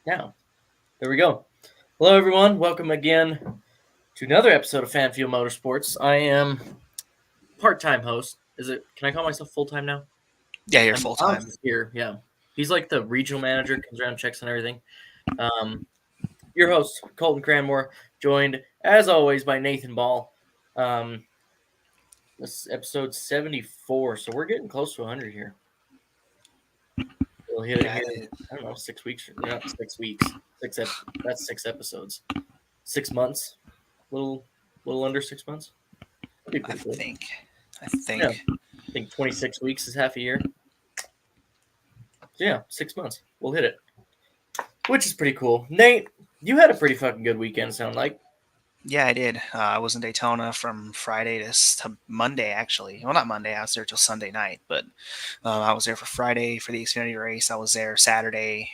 Now, there we go. Hello, everyone. Welcome again to another episode of Fanfield Motorsports. I am part-time host. Can I call myself full-time now? Yeah, you're And full Alex time. is here. Yeah, he's like the regional manager, comes around, checks on everything. Um, your host, Colton Cranmore, joined as always by Nathan Ball. This is episode 74, so we're getting close to 100 here. We'll hit it Yeah, here. it I don't know, 6 weeks. Not 6 weeks. That's 6 episodes. 6 months. Little under 6 months. That'd be I pretty cool. think. I Yeah, think. I think 26 weeks is half a year. So yeah, 6 months. We'll hit it, which is pretty cool. Nate, you had a pretty fucking good weekend. Sound like. Yeah, I did. I was in Daytona from Friday to Monday, actually. Well, not Monday. I was there till Sunday night, but I was there for Friday for the Xfinity race. I was there Saturday.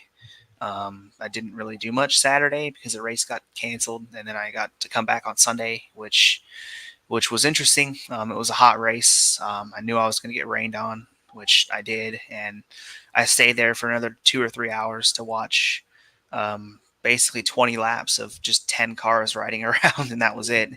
I didn't really do much Saturday because the race got canceled, and then I got to come back on Sunday, which was interesting. It was a hot race. I knew I was going to get rained on, which I did, and I stayed there for another 2 or 3 hours to watch basically 20 laps of just 10 cars riding around, and that was it.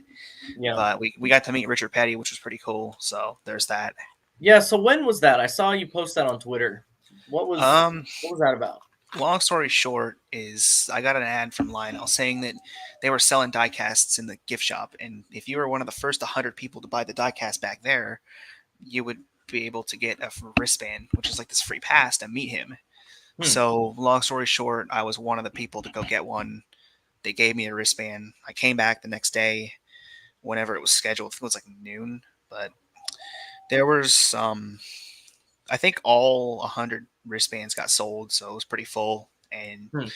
Yeah. But we got to meet Richard Petty, which was pretty cool. So there's that. Yeah. So when was that? I saw you post that on Twitter. What was Um, what was that about? Long story short is I got an ad from Lionel saying that they were selling diecasts in the gift shop, and if you were one of the first 100 people to buy the diecast back there, you would be able to get a wristband, which is like this free pass to meet him. Hmm. So, long story short, I was one of the people to go get one. They gave me a wristband. I came back the next day, whenever it was scheduled. I think it was like noon, but there was, I think all 100 wristbands got sold, so it was pretty full. And Hmm.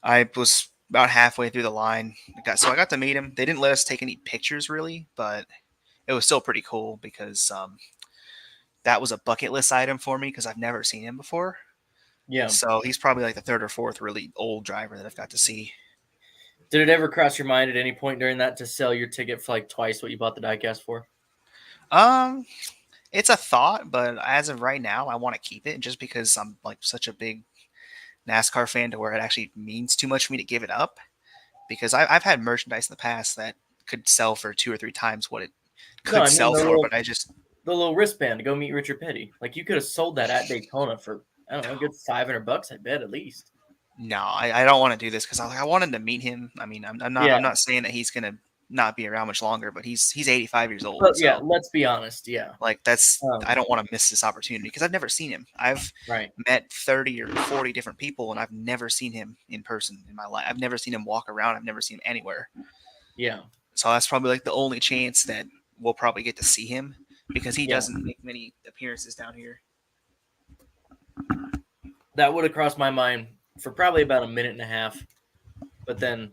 I was about halfway through the line. I got to meet him. They didn't let us take any pictures really, but it was still pretty cool because that was a bucket list item for me because I've never seen him before. Yeah. So he's probably like the third or fourth really old driver that I've got to see. Did it ever cross your mind at any point during that to sell your ticket for like twice what you bought the diecast for? Um, it's a thought, but as of right now, I want to keep it just because I'm like such a big NASCAR fan to where it actually means too much for me to give it up. Because I've had merchandise in the past that could sell for 2 or 3 times what it No, could I mean sell for, but I just the little wristband to go meet Richard Petty. Like you could have sold that at Daytona for I don't know, a good $500, I bet at least. no, I don't want to do this because I wanted to meet him. I mean, Yeah, I'm not saying that he's gonna not be around much longer, but he's 85 years old, but yeah, so let's be honest. Yeah, like um, I don't want to miss this opportunity because I've never seen him. I've right. met 30 or 40 different people and I've never seen him in person in my life. I've never seen him walk around. I've never seen him anywhere. Yeah, So that's probably like the only chance that we'll probably get to see him because he yeah. doesn't make many appearances down here. That would have crossed my mind for probably about a minute and a half, but then,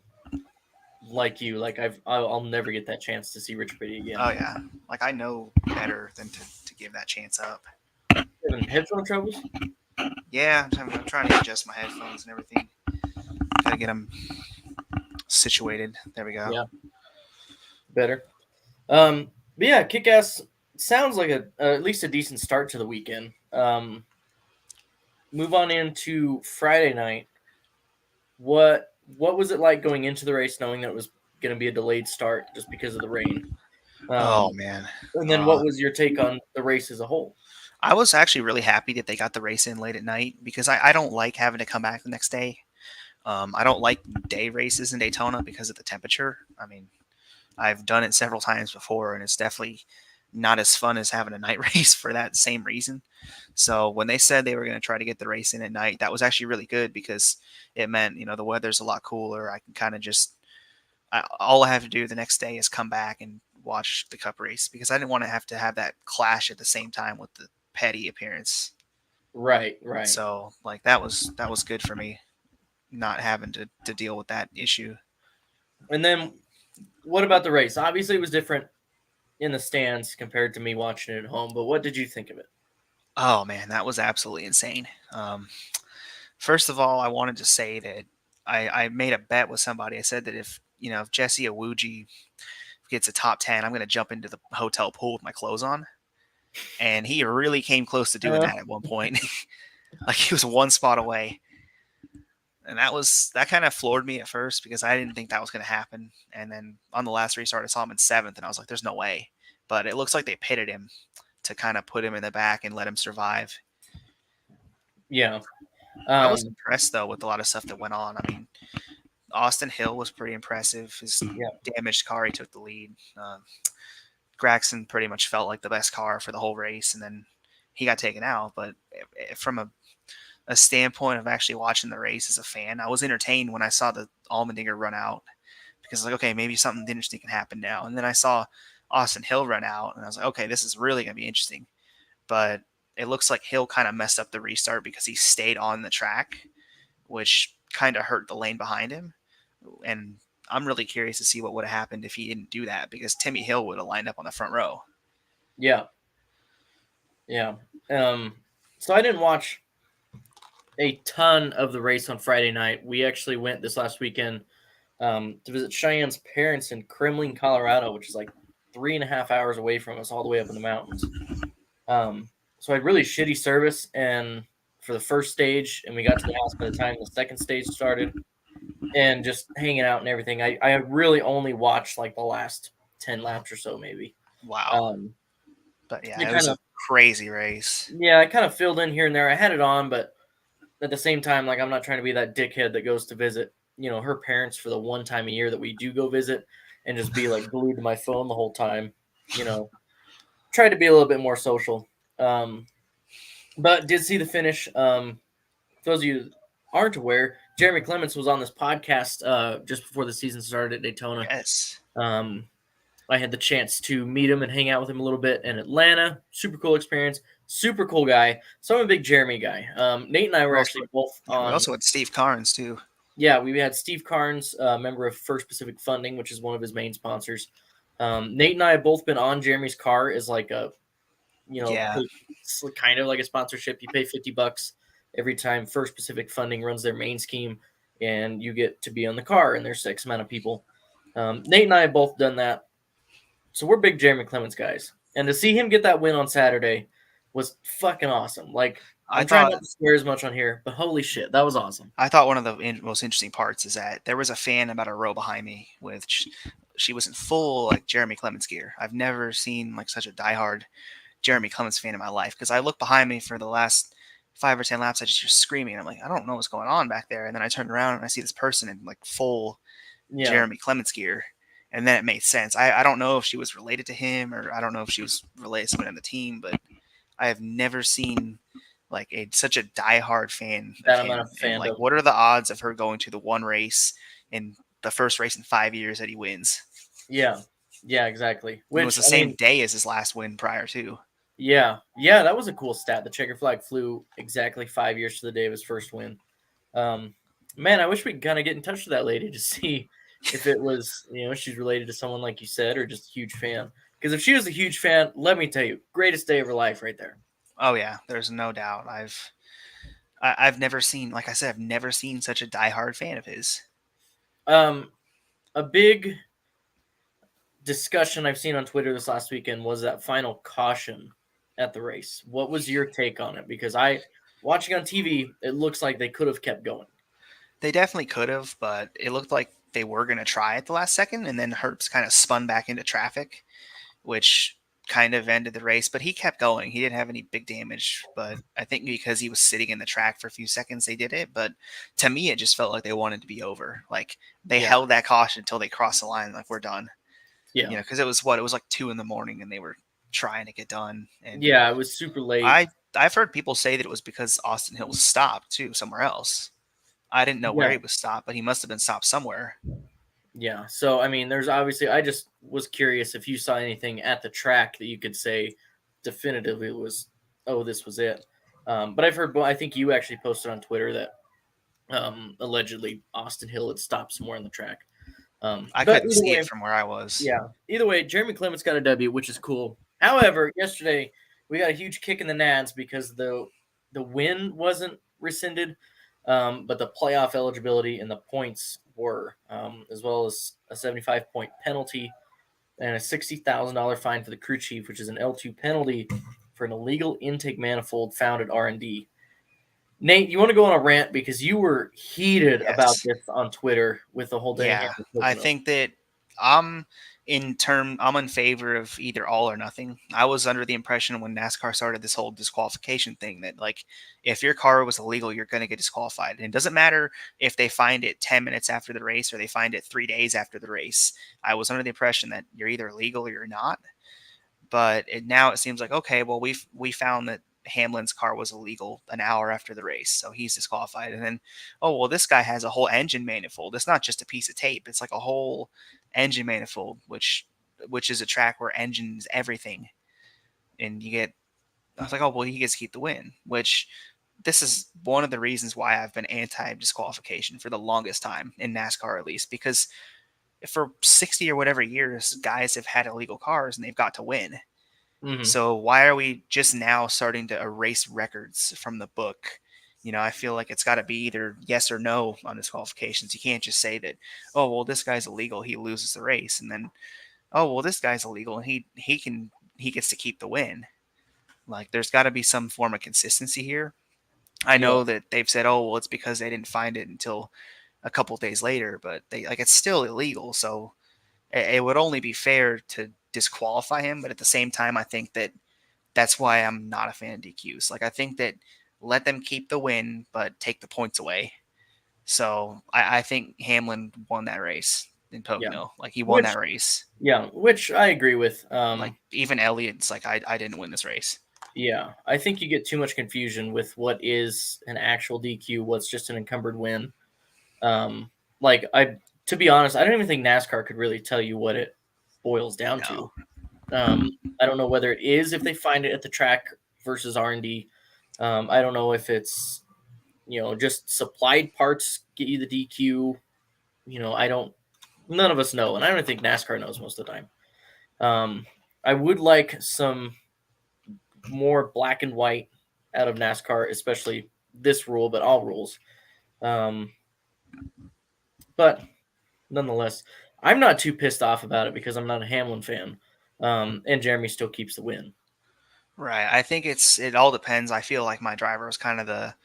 like you, like I'll never get that chance to see Richard Petty again. Oh yeah, like I know better than to give that chance up. Having headphone troubles? Yeah, I'm trying to adjust my headphones and everything. Gotta get them situated. There we go. Yeah, better. But yeah, kick ass sounds like at least a decent start to the weekend. Move on into Friday night. What was it like going into the race, knowing that it was going to be a delayed start just because of the rain? Oh Um, man, and then what was your take on the race as a whole? I was actually really happy that they got the race in late at night because I don't like having to come back the next day. I don't like day races in Daytona because of the temperature. I mean, I've done it several times before, and it's definitely not as fun as having a night race for that same reason. So when they said they were going to try to get the race in at night, that was actually really good because it meant the weather's a lot cooler. I can kind of all I have to do the next day is come back and watch the Cup race because I didn't want to have that clash at the same time with the Petty appearance. Right, right. So like that was good for me not having to deal with that issue. And then what about the race? Obviously, it was different in the stands compared to me watching it at home. But what did you think of it? Oh man, that was absolutely insane. First of all, I wanted to say that I made a bet with somebody. I said that if Jesse Awuji gets a top 10, I'm going to jump into the hotel pool with my clothes on. And he really came close to doing Uh, that at one point. Like he was one spot away. And that kind of floored me at first because I didn't think that was going to happen. And then on the last restart, I saw him in seventh, and I was like, "There's no way." But it looks like they pitted him to kind of put him in the back and let him survive. Yeah. I was impressed though with a lot of stuff that went on. I mean, Austin Hill was pretty impressive. His Yeah. damaged car, he took the lead. Gregson pretty much felt like the best car for the whole race, and then he got taken out. But from a standpoint of actually watching the race as a fan, I was entertained when I saw the Allmendinger run out because like, okay, maybe something interesting can happen now. And then I saw Austin Hill run out, and I was like, okay, this is really going to be interesting. But it looks like Hill kind of messed up the restart because he stayed on the track, which kind of hurt the lane behind him. And I'm really curious to see what would have happened if he didn't do that because Timmy Hill would have lined up on the front row. Yeah. Yeah. So I didn't watch a ton of the race on Friday night. We actually went this last weekend to visit Cheyenne's parents in Kremlin, Colorado, which is like 3.5 hours away from us, all the way up in the mountains. So I had really shitty service and for the first stage, and we got to the house by the time the second stage started, and just hanging out and everything. I really only watched like the last 10 laps or so, maybe. Wow. But yeah, it was a crazy race. Yeah, I kind of filled in here and there. I had it on, but at the same time, like I'm not trying to be that dickhead that goes to visit, her parents for the one time a year that we do go visit and just be like glued to my phone the whole time. Try to be a little bit more social. But did see the finish. For those of you who aren't aware, Jeremy Clements was on this podcast just before the season started at Daytona. Yes. I had the chance to meet him and hang out with him a little bit in Atlanta. Super cool experience. Super cool guy. So I'm a big Jeremy guy. Nate and I were actually both on. We also had Steve Carnes too. Yeah, we had Steve Carnes, member of First Pacific Funding, which is one of his main sponsors. Nate and I have both been on Jeremy's car as like a, it's kind of like a sponsorship. You pay $50 every time First Pacific Funding runs their main scheme, and you get to be on the car, and there's X amount of people. Nate and I have both done that. So we're big Jeremy Clements guys. And to see him get that win on Saturday was fucking awesome. Like, I'm trying not to swear as much on here, but holy shit, that was awesome. I thought one of the most interesting parts is that there was a fan about a row behind me with she was in full like Jeremy Clements gear. I've never seen like such a diehard Jeremy Clements fan in my life because I look behind me for the last 5 or 10 laps. I just hear screaming. I'm like, I don't know what's going on back there. And then I turned around and I see this person in like full Jeremy Clements gear. And then it made sense. I don't know if she was related to him or I don't know if she was related to someone on the team, but I have never seen like such a diehard fan that of amount him. of fandom. Like, what are the odds of her going to the one race in the first race in 5 years that he wins? Yeah, exactly. It was the same day as his last win prior to. Yeah, that was a cool stat. The checker flag flew exactly 5 years to the day of his first win. Man, I wish we could kind of get in touch with that lady to see if it was, she's related to someone like you said, or just a huge fan. Because if she was a huge fan, let me tell you, greatest day of her life right there. Oh yeah, there's no doubt. I've never seen, like I said, I've never seen such a diehard fan of his. A big discussion I've seen on Twitter this last weekend was that final caution at the race. What was your take on it? Because watching on TV, it looks like they could have kept going. They definitely could have, but it looked like they were going to try at the last second, and then Herbst kind of spun back into traffic, which kind of ended the race, but he kept going. He didn't have any big damage, but I think because he was sitting in the track for a few seconds, they did it. But to me, it just felt like they wanted to be over. Like they held that caution until they crossed the line. Like, we're done. Yeah. Because it was like 2 a.m, and they were trying to get done. And yeah, it was super late. I've heard people say that it was because Austin Hill was stopped too somewhere else. I didn't know where he was stopped, but he must have been stopped somewhere. Yeah. So, I mean, there's obviously, I just was curious if you saw anything at the track that you could say definitively was, oh, this was it. But I've heard, I think you actually posted on Twitter that allegedly Austin Hill had stopped somewhere on the track. I couldn't see it from where I was. Yeah. Either way, Jeremy Clements got a W, which is cool. However, yesterday we got a huge kick in the nads because the win wasn't rescinded. But the playoff eligibility and the points were, as well as a 75-point penalty and a $60,000 fine for the crew chief, which is an L2 penalty for an illegal intake manifold found at R&D. Nate, you want to go on a rant because you were heated about Yes. this on Twitter with the whole Denny Yeah. Hamlin I Pocono. think that I'm I'm in favor of either all or nothing. I was under the impression when NASCAR started this whole disqualification thing that like if your car was illegal, you're going to get disqualified. And it doesn't matter if they find it 10 minutes after the race or they find it 3 days after the race. I was under the impression that you're either illegal or you're not. But now it seems like okay, well we found that Hamlin's car was illegal an hour after the race, so he's disqualified. And then oh well, this guy has a whole engine manifold. It's not just a piece of tape; it's like a whole engine manifold, which is a track where engines everything. And you get I was like, oh well, he gets to keep the win, which. This is one of the reasons why I've been anti disqualification for the longest time in NASCAR, at least, because for 60 or whatever years, guys have had illegal cars and they've got to win. Mm-hmm. So why are we just now starting to erase records from the book? I feel like it's got to be either yes or no on disqualifications. You can't just say that, oh well, this guy's illegal, he loses the race, and then oh well, this guy's illegal and he gets to keep the win. Like there's got to be some form of consistency here. I Yeah. know that they've said, oh well, it's because they didn't find it until a couple days later, but they like it's still illegal. So it would only be fair to disqualify him, but at the same time, I think that that's why I'm not a fan of DQs. Like I think that let them keep the win, but take the points away. So I think Hamlin won that race in Yeah. Pocono. Like he won Which that race. which I agree with. Like even Elliott's like I didn't win this race. Yeah, I think you get too much confusion with what is an actual DQ, what's just an encumbered win. Like to be honest, I don't even think NASCAR could really tell you what it boils down No. to. I don't know whether it is if they find it at the track versus R&D. I don't know if it's just supplied parts get you the DQ. I don't. None of us know, and I don't think NASCAR knows most of the time. I would like some more black and white out of NASCAR, especially this rule, but all rules. Um, but nonetheless, I'm not too pissed off about it because I'm not a Hamlin fan, and Jeremy still keeps the win. Right. I think it all depends. I feel like my driver was kind of the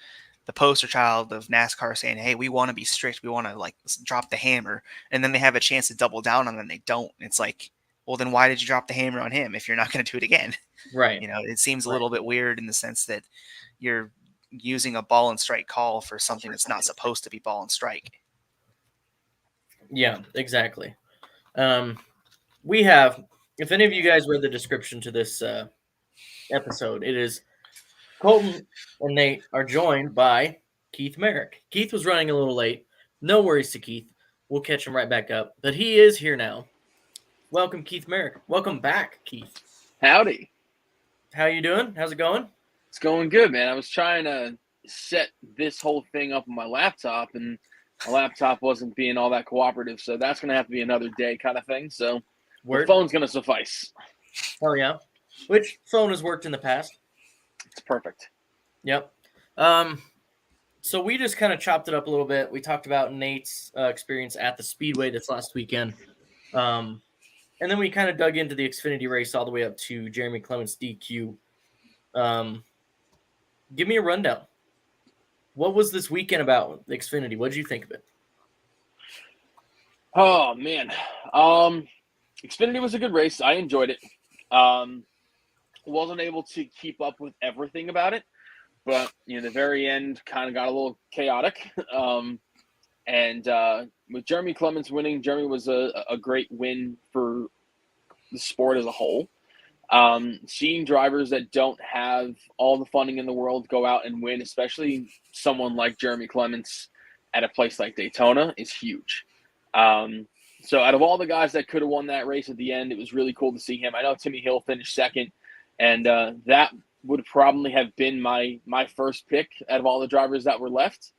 poster child of NASCAR saying, "Hey, we want to be strict. We want to like drop the hammer," and then they have a chance to double down on it and they don't. It's like, well, then why did you drop the hammer on him if you're not going to do it again? Right. It seems a Right. little bit weird in the sense that you're using a ball and strike call for something that's not supposed to be ball and strike. Yeah, exactly. Um, we have, if any of you guys read the description to this episode, it is Colton and Nate are joined by Keith Merrick. Keith was running a little late. No worries to Keith. We'll catch him right back up. But he is here now. Welcome, Keith Merrick. Welcome back, Keith. Howdy. How you doing? How's it going? It's going good, man. I was trying to set this whole thing up on my laptop, and my laptop wasn't being all that cooperative, so that's going to have to be another day kind of thing. So the phone's going to suffice. Oh, yeah. Which phone has worked in the past? It's perfect. Yep. So we just kind of chopped it up a little bit. We talked about Nate's experience at the Speedway this last weekend. And then we kind of dug into the Xfinity race all the way up to Jeremy Clements' DQ. Give me a rundown. What was this weekend about, the Xfinity? What did you think of it? Oh, man. Xfinity was a good race. I enjoyed it. Wasn't able to keep up with everything about it, but the very end kind of got a little chaotic. And with Jeremy Clements winning, Jeremy was a great win for the sport as a whole. Seeing drivers that don't have all the funding in the world go out and win, especially someone like Jeremy Clements at a place like Daytona, is huge. So out of all the guys that could have won that race at the end, it was really cool to see him. I know Timmy Hill finished second, and that would probably have been my first pick out of all the drivers that were left.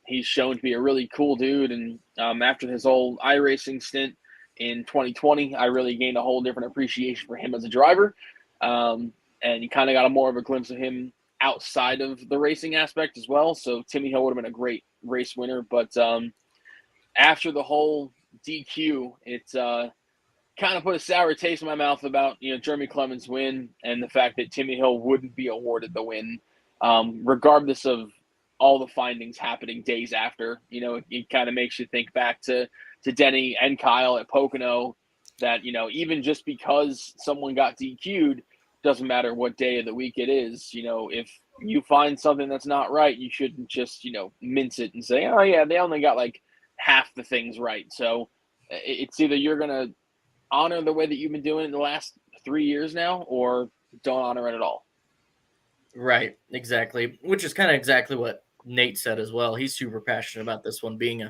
He's shown to be a really cool dude, and after his whole iRacing stint in 2020, I really gained a whole different appreciation for him as a driver, and you kind of got a more of a glimpse of him outside of the racing aspect as well. So Timmy Hill would have been a great race winner, but after the whole DQ, it's kind of put a sour taste in my mouth about Jeremy Clements' win and the fact that Timmy Hill wouldn't be awarded the win regardless of all the findings happening days after. It kind of makes you think back to Denny and Kyle at Pocono, that even just because someone got DQ'd doesn't matter what day of the week it is. If you find something that's not right, you shouldn't just mince it and say, oh yeah, they only got like half the things right. So it's either you're gonna honor the way that you've been doing it the last 3 years now, or don't honor it at all. Right, exactly. Which is kind of exactly what Nate said as well. He's super passionate about this one, being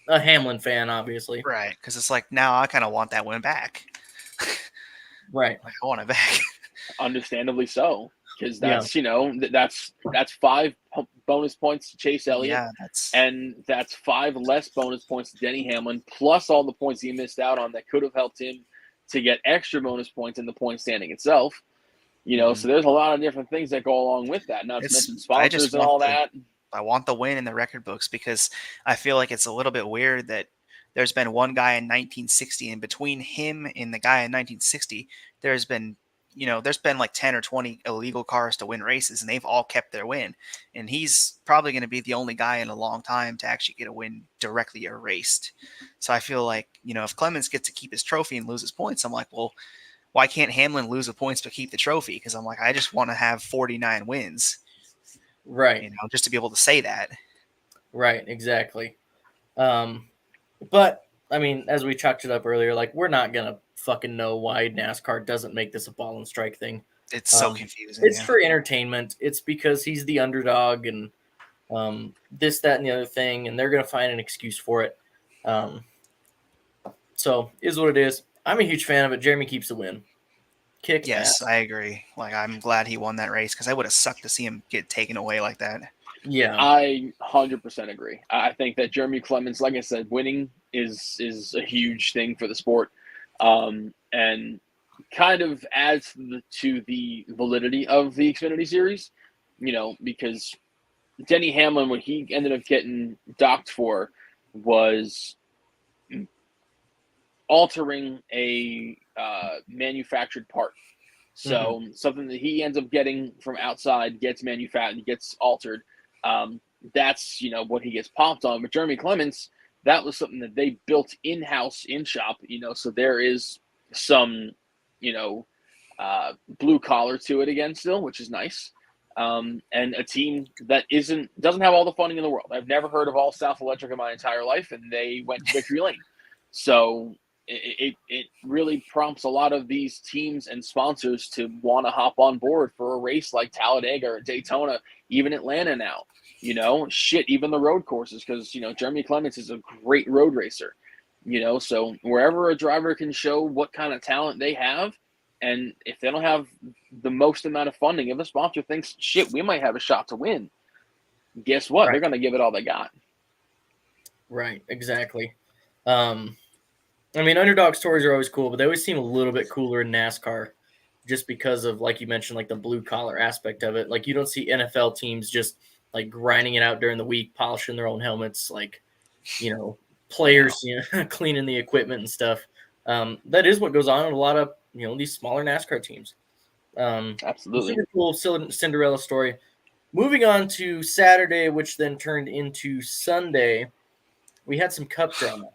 a Hamlin fan, obviously. Right, because it's like now I kind of want that win back. Right. Like I want it back. Understandably so, because Yeah. that's 5 bonus points to Chase Elliott, Yeah, and that's 5 less bonus points to Denny Hamlin, plus all the points he missed out on that could have helped him to get extra bonus points in the point standing itself. So there's a lot of different things that go along with that. Not to mention sponsors and all that. I want the win in the record books, because I feel like it's a little bit weird that there's been one guy in 1960, and between him and the guy in 1960, there's been like 10 or 20 illegal cars to win races, and they've all kept their win. And he's probably going to be the only guy in a long time to actually get a win directly erased. So I feel like, if Clemens gets to keep his trophy and loses points, I'm like, well, why can't Hamlin lose the points but keep the trophy? Because I'm like, I just want to have 49 wins. Right. Just to be able to say that. Right, exactly. But I mean, as we chalked it up earlier, like, we're not gonna fucking know why NASCAR doesn't make this a ball and strike thing. It's so confusing. It's for entertainment. It's because he's the underdog, and this, that, and the other thing, and they're gonna find an excuse for it. So is what it is. I'm a huge fan of it. Jeremy keeps the win. Kick ass. I agree. Like, I'm glad he won that race, because I would have sucked to see him get taken away like that. Yeah, I 100% agree. I think that Jeremy Clemens, like I said, winning is a huge thing for the sport, and kind of adds to the validity of the Xfinity Series. Because Denny Hamlin, what he ended up getting docked for was altering a manufactured part. So something that he ends up getting from outside gets manufactured, gets altered. That's what he gets popped on. But Jeremy Clements, that was something that they built in-house, in-shop. So there is some blue collar to it again still, which is nice. And a team that doesn't have all the funding in the world. I've never heard of All South Electric in my entire life, and they went to victory lane. So it really prompts a lot of these teams and sponsors to want to hop on board for a race like Talladega or Daytona, even Atlanta now. Even the road courses, because Jeremy Clements is a great road racer. So wherever a driver can show what kind of talent they have, and if they don't have the most amount of funding, if a sponsor thinks, shit, we might have a shot to win, guess what? Right. They're going to give it all they got. Right, exactly. I mean, underdog stories are always cool, but they always seem a little bit cooler in NASCAR, just because of, like you mentioned, like the blue collar aspect of it. Like, you don't see NFL teams just like grinding it out during the week, polishing their own helmets, like, players, cleaning the equipment and stuff. That is what goes on in a lot of, these smaller NASCAR teams. Absolutely. Super cool Cinderella story. Moving on to Saturday, which then turned into Sunday, we had some cup drama.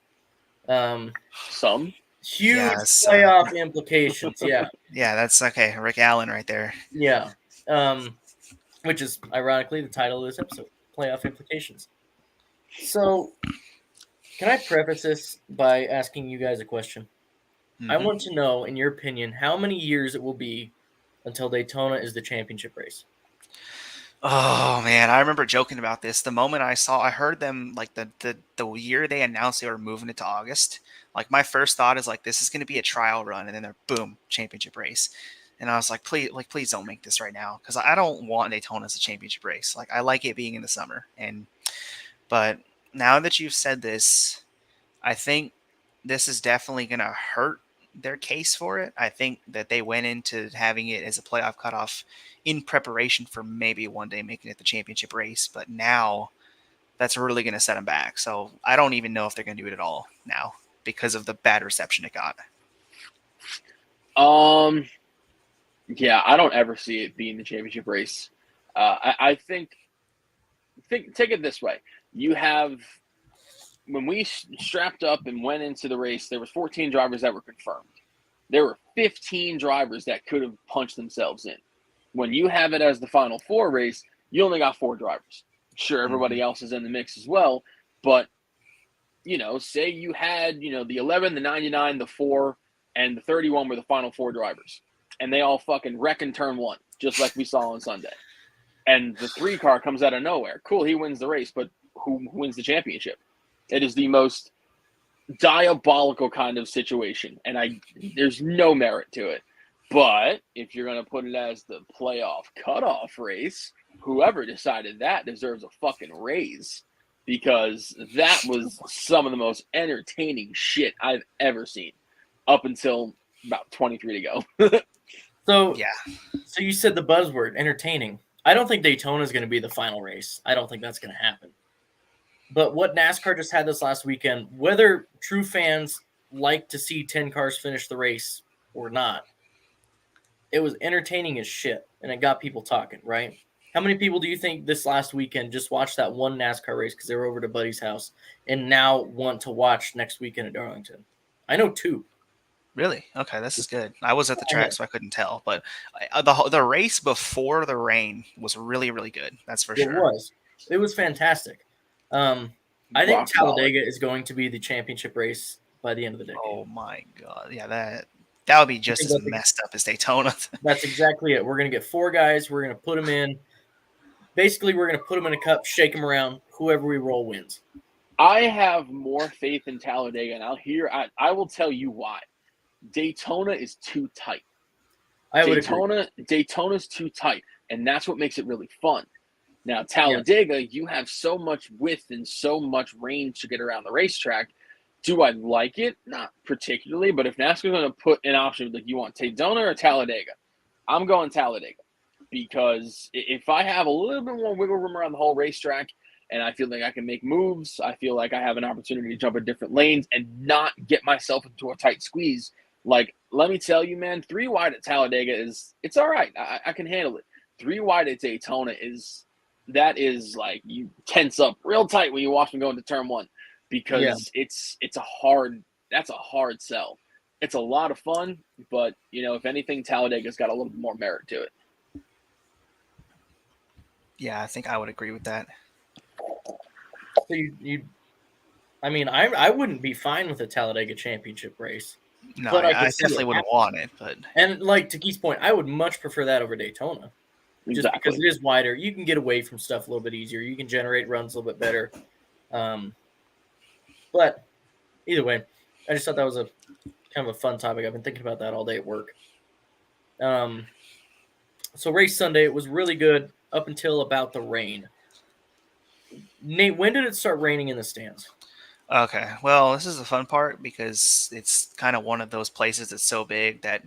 Some huge playoff implications. Yeah. Yeah, that's okay. Rick Allen right there. Yeah. Which is ironically the title of this episode, Playoff Implications. So, can I preface this by asking you guys a question? I want to know, in your opinion, how many years it will be until Daytona is the championship race. Oh man, I remember joking about this. The moment I heard them, like the year they announced they were moving it to August, like my first thought is like, this is going to be a trial run, and then they're boom, championship race. And I was like, please don't make this right now, because I don't want Daytona as a championship race. Like, I like it being in the summer, but now that you've said this, I think this is definitely going to hurt their case for it. I think that they went into having it as a playoff cutoff in preparation for maybe one day making it the championship race, but now that's really going to set them back. So I don't even know if they're going to do it at all now because of the bad reception it got. Yeah, I don't ever see it being the championship race. I think take it this way. You have when we strapped up and went into the race, there was 14 drivers that were confirmed. There were 15 drivers that could have punched themselves in. When you have it as the Final Four race, you only got 4 drivers. Sure, everybody else is in the mix as well, but say you had, the 11, the 99, the 4, and the 31 were the Final Four drivers, and they all fucking wreck in turn 1, just like we saw on Sunday. And the 3 car comes out of nowhere. Cool, he wins the race, but who wins the championship? It is the most diabolical kind of situation, and there's no merit to it. But if you're going to put it as the playoff cutoff race, whoever decided that deserves a fucking raise, because that was some of the most entertaining shit I've ever seen up until about 23 to go. So Yeah. So you said the buzzword, entertaining. I don't think Daytona is going to be the final race. I don't think that's going to happen. But what NASCAR just had this last weekend, whether true fans like to see 10 cars finish the race or not, it was entertaining as shit, and it got people talking, right? How many people do you think this last weekend just watched that one NASCAR race because they were over to Buddy's house and now want to watch next weekend at Darlington? I know 2. Really? Okay, this is good. I was at the track, so I couldn't tell. But the race before the rain was really, really good. That's for sure. It was fantastic. I think Rock solid. Talladega is going to be the championship race by the end of the decade. Oh my god! Yeah, that would be just as messed up as Daytona. That's exactly it. We're gonna get 4 guys. We're gonna put them in. Basically, we're gonna put them in a cup, shake them around. Whoever we roll wins. I have more faith in Talladega, and I will tell you why. Daytona is too tight. Daytona's too tight, and that's what makes it really fun. Now, Talladega, you have so much width and so much range to get around the racetrack. Do I like it? Not particularly, but if NASCAR's going to put an option like you want Daytona or Talladega, I'm going Talladega, because if I have a little bit more wiggle room around the whole racetrack and I feel like I can make moves, I feel like I have an opportunity to jump in different lanes and not get myself into a tight squeeze. Like, let me tell you, man, 3 wide at Talladega it's all right. I can handle it. 3 wide at Daytona is like you tense up real tight when you watch them go into turn 1, because that's a hard sell. It's a lot of fun, but if anything, Talladega's got a little bit more merit to it. Yeah, I think I would agree with that. So I wouldn't be fine with a Talladega championship race. No, but I definitely wouldn't want it. But like to Keith's point, I would much prefer that over Daytona. Just because it is wider, you can get away from stuff a little bit easier. You can generate runs a little bit better. But either way, I just thought that was a kind of a fun topic. I've been thinking about that all day at work. So race Sunday, it was really good up until about the rain. Nate, when did it start raining in the stands? Okay, well, this is the fun part because it's kind of one of those places that's so big that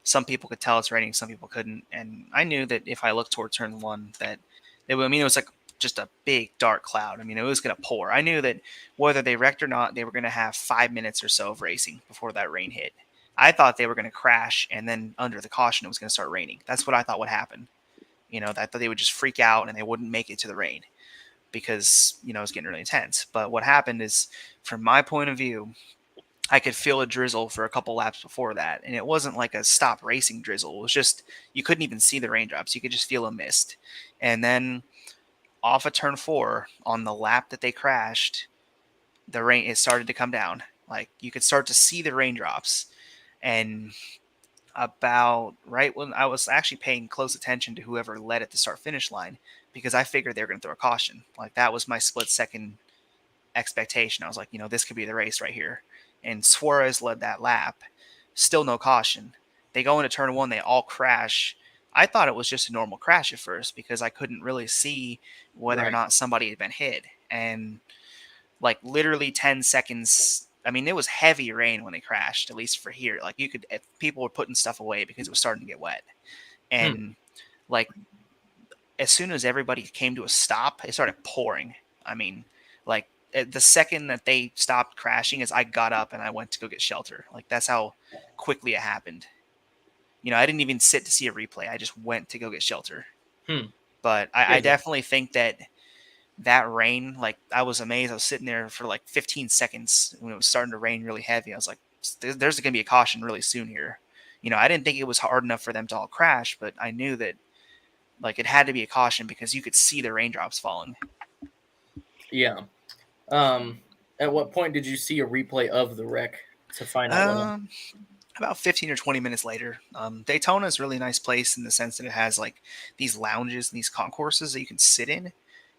some people could tell it's raining, some people couldn't. And I knew that if I looked toward turn 1, that it was like just a big dark cloud. I mean, it was going to pour. I knew that whether they wrecked or not, they were going to have 5 minutes or so of racing before that rain hit. I thought they were going to crash, and then under the caution, it was going to start raining. That's what I thought would happen. I thought they would just freak out and they wouldn't make it to the rain, because it was getting really intense. But what happened is, from my point of view, I could feel a drizzle for a couple laps before that, and it wasn't like a stop racing drizzle. It was just, you couldn't even see the raindrops. You could just feel a mist. And then off of turn 4, on the lap that they crashed, it started to come down. Like, you could start to see the raindrops. And about right when I was actually paying close attention to whoever led at the start-finish line, because I figured they were going to throw a caution. Like, that was my split-second expectation. I was like, this could be the race right here. And Suarez led that lap. Still no caution. They go into turn 1. They all crash. I thought it was just a normal crash at first because I couldn't really see whether or not somebody had been hit. And like literally 10 seconds. I mean, it was heavy rain when they crashed, at least for here. Like, people were putting stuff away because it was starting to get wet. And like, as soon as everybody came to a stop, it started pouring. I mean, like, the second that they stopped crashing is I got up and I went to go get shelter. Like, that's how quickly it happened. I didn't even sit to see a replay. I just went to go get shelter. But I definitely think that rain, like I was amazed. I was sitting there for like 15 seconds when it was starting to rain really heavy. I was like, there's going to be a caution really soon here. I didn't think it was hard enough for them to all crash, but I knew that like it had to be a caution because you could see the raindrops falling. Yeah. At what point did you see a replay of the wreck to find out? About 15 or 20 minutes later. Daytona is a really nice place in the sense that it has like these lounges and these concourses that you can sit in,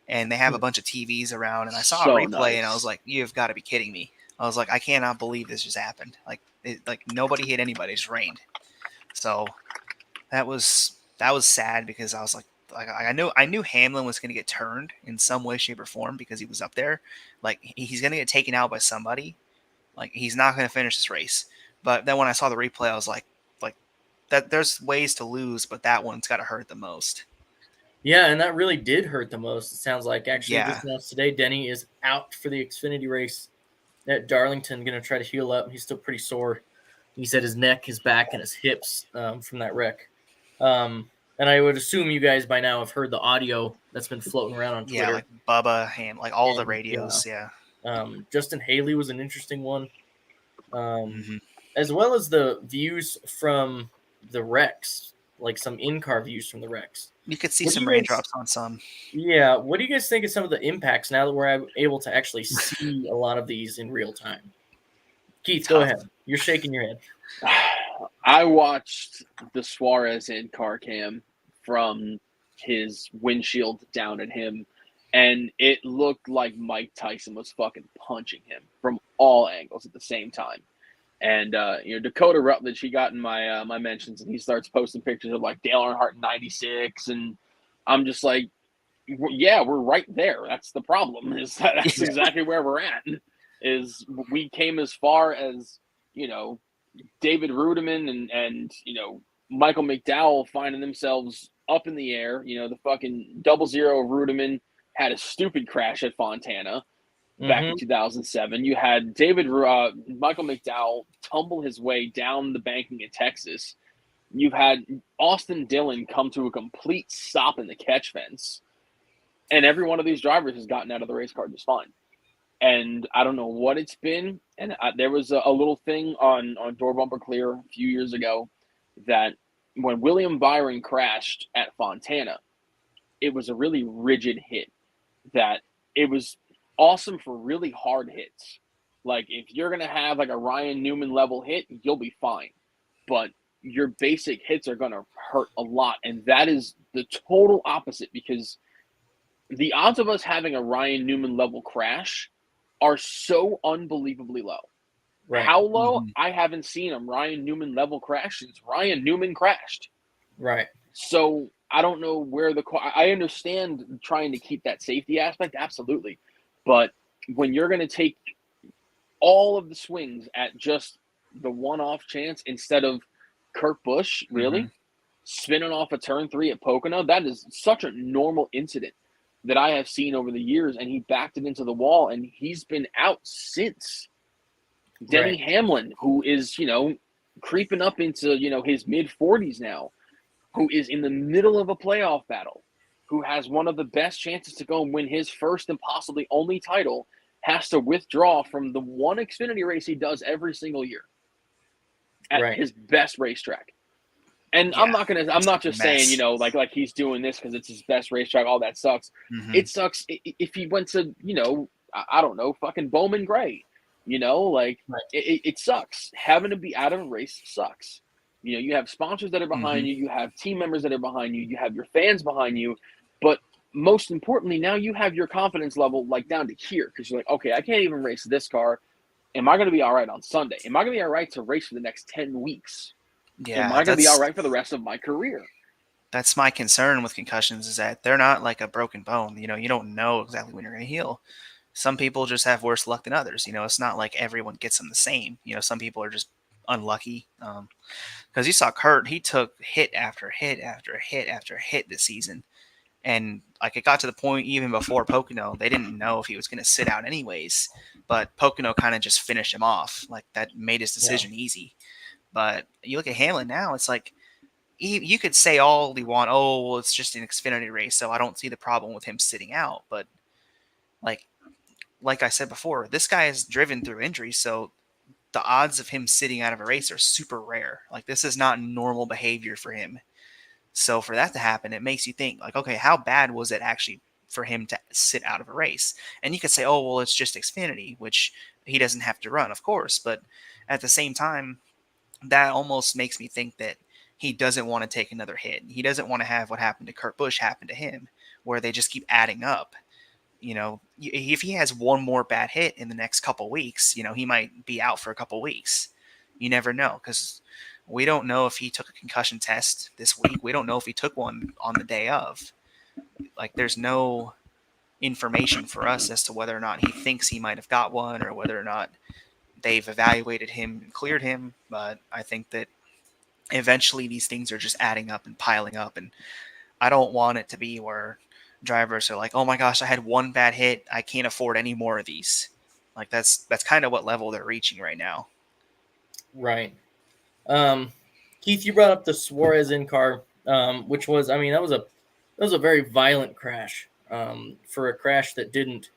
and they have a bunch of TVs around. And I saw a replay, and I was like, "You've got to be kidding me!" I was like, "I cannot believe this just happened. Like nobody hit anybody; it just rained." So that was sad because I was like I knew Hamlin was going to get turned in some way, shape, or form because he was up there. Like he's going to get taken out by somebody. Like he's not going to finish this race. But then when I saw the replay, I was like that. There's ways to lose, but that one's got to hurt the most. Yeah, and that really did hurt the most. It sounds like actually Yeah. just announced today, Denny is out for the Xfinity race at Darlington. Going to try to heal up. He's still pretty sore. He said his neck, his back, and his hips from that wreck. And I would assume you guys by now have heard the audio that's been floating around on Twitter. Yeah, like Bubba, Ham, like all the radios. Yeah. Justin Haley was an interesting one, as well as the views from the wrecks, like some in-car views from the wrecks. You could see some raindrops on some. Yeah. What do you guys think of some of the impacts now that we're able to actually see a lot of these in real time? Keith, go ahead. You're shaking your head. I watched the Suarez in-car cam from his windshield down at him, and it looked like Mike Tyson was fucking punching him from all angles at the same time. And Dakota Rutledge, he got in my my mentions, and he starts posting pictures of like Dale Earnhardt in '96, and I'm just like, yeah, we're right there. That's the problem. That's exactly where we're at. Is we came as far as David Rudiman and Michael McDowell finding themselves up in the air. The fucking 00 Rudiman had a stupid crash at Fontana back in 2007. You had Michael McDowell tumble his way down the banking in Texas. You've had Austin Dillon come to a complete stop in the catch fence. And every one of these drivers has gotten out of the race car just fine. And I don't know what it's been. And there was a little thing on Door Bumper Clear a few years ago that when William Byron crashed at Fontana, it was a really rigid hit. That it was awesome for really hard hits. Like if you're going to have like a Ryan Newman level hit, you'll be fine. But your basic hits are going to hurt a lot. And that is the total opposite, because the odds of us having a Ryan Newman level crash are so unbelievably low. Right. How low? I haven't seen a Ryan Newman level crash since Ryan Newman crashed. Right. So I don't know where I understand trying to keep that safety aspect, absolutely. But when you're going to take all of the swings at just the one-off chance instead of Kurt Busch, really, spinning off a turn 3 at Pocono, that is such a normal incident that I have seen over the years, and he backed it into the wall, and he's been out since. Denny Hamlin, who is, creeping up into, his mid-40s now, who is in the middle of a playoff battle, who has one of the best chances to go and win his first and possibly only title, has to withdraw from the one Xfinity race he does every single year at his best racetrack. And I'm not just saying, like he's doing this because it's his best racetrack. All that sucks. It sucks if he went to, I don't know, fucking Bowman Gray, it sucks. Having to be out of a race sucks. You have sponsors that are behind you. You have team members that are behind you. You have your fans behind you. But most importantly, now you have your confidence level like down to here, because you're like, okay, I can't even race this car. Am I going to be all right on Sunday? Am I going to be all right to race for the next 10 weeks? Yeah, am I going to be all right for the rest of my career? That's my concern with concussions, is that they're not like a broken bone. You don't know exactly when you're going to heal. Some people just have worse luck than others. It's not like everyone gets them the same. Some people are just unlucky. Because you saw Kurt, he took hit after hit after hit after hit this season. And like it got to the point even before Pocono, they didn't know if he was going to sit out anyways. But Pocono kind of just finished him off. Like that made his decision easy. But you look at Hamlin now, it's like you could say all you want. Oh, well, it's just an Xfinity race, so I don't see the problem with him sitting out. But like I said before, this guy is driven through injuries, so the odds of him sitting out of a race are super rare. Like this is not normal behavior for him. So for that to happen, it makes you think like, okay, how bad was it actually for him to sit out of a race? And you could say, oh, well, it's just Xfinity, which he doesn't have to run, of course. But at the same time, that almost makes me think that he doesn't want to take another hit. He doesn't want to have what happened to Kurt Busch happen to him, where they just keep adding up. If he has one more bad hit in the next couple weeks, he might be out for a couple weeks. You never know, because we don't know if he took a concussion test this week. We don't know if he took one on the day of. Like, there's no information for us as to whether or not he thinks he might have got one or whether or not they've evaluated him and cleared him. But I think that eventually these things are just adding up and piling up. And I don't want it to be where drivers are like, oh my gosh, I had one bad hit. I can't afford any more of these. Like that's kind of what level they're reaching right now. Right. Keith, you brought up the Suarez in-car, which was, that was a very violent crash, for a crash that didn't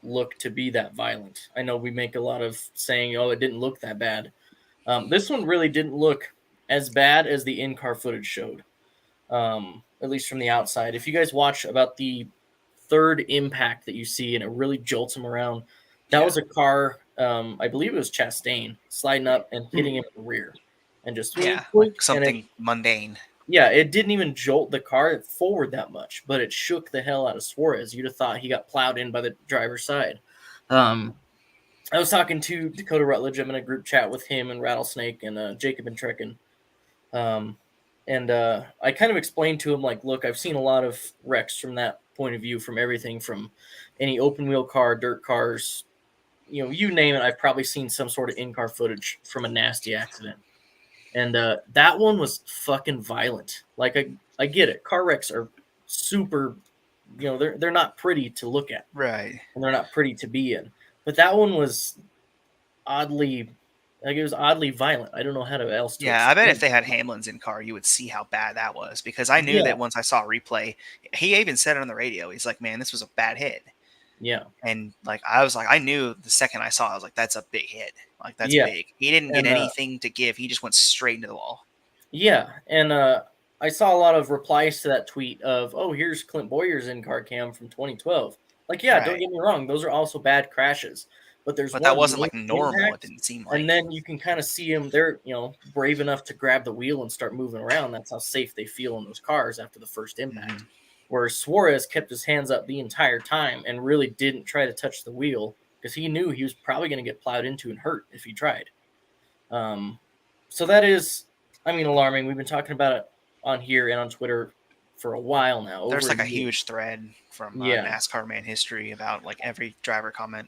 look to be that violent. I know we make a lot of saying, oh, it didn't look that bad. This one really didn't look as bad as the in-car footage showed, at least from the outside. If you guys watch about the third impact that you see and it really jolts him around, that was a car, I believe it was Chastain, sliding up and hitting him in the rear. And just like something mundane. Yeah, it didn't even jolt the car forward that much, but it shook the hell out of Suarez. You'd have thought he got plowed in by the driver's side. I was talking to Dakota Rutledge. I'm in a group chat with him and Rattlesnake and Jacob and Trekken. I kind of explained to him, like, look, I've seen a lot of wrecks from that point of view, from everything from any open wheel car, dirt cars, you name it. I've probably seen some sort of in-car footage from a nasty accident. And that one was fucking violent. Like, I get it. Car wrecks are super, they're not pretty to look at. Right. And they're not pretty to be in. But that one was oddly violent. I don't know how else to explain. I bet if they had Hamlin's in car, you would see how bad that was. Because I knew that once I saw replay, he even said it on the radio. He's like, man, this was a bad hit. Yeah. And I knew the second I saw it, I was like, that's a big hit. Like, that's big. He didn't get anything to give. He just went straight into the wall. Yeah. And I saw a lot of replies to that tweet of, oh, here's Clint Boyer's in-car cam from 2012. Like, yeah, Don't get me wrong. Those are also bad crashes. But that wasn't like normal. Impact, it didn't seem like. And then you can kind of see them. They're, brave enough to grab the wheel and start moving around. That's how safe they feel in those cars after the first impact. Mm-hmm. Where Suarez kept his hands up the entire time and really didn't try to touch the wheel because he knew he was probably going to get plowed into and hurt if he tried. So that is, alarming. We've been talking about it on here and on Twitter for a while now. There's like a huge thread from NASCAR Man History about like every driver comment.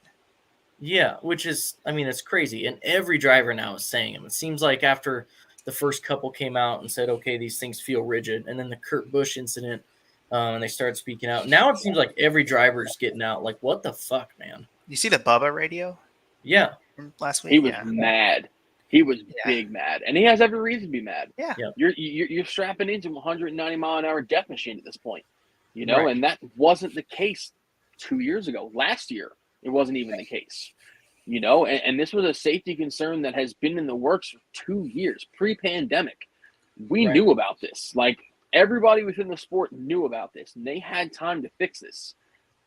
Yeah, which is, it's crazy. And every driver now is saying them. It seems like after the first couple came out and said, okay, these things feel rigid. And then the Kurt Busch incident, and they started speaking out. Now it seems like every driver's getting out. Like, what the fuck, man? You see the Bubba radio? Yeah. From last week? He was mad. He was big mad. And he has every reason to be mad. Yeah. You're strapping into a 190-mile-an-hour death machine at this point. Right. And that wasn't the case 2 years ago. Last year, it wasn't even the case. And this was a safety concern that has been in the works for 2 years, pre-pandemic. We knew about this. Like, everybody within the sport knew about this, and they had time to fix this.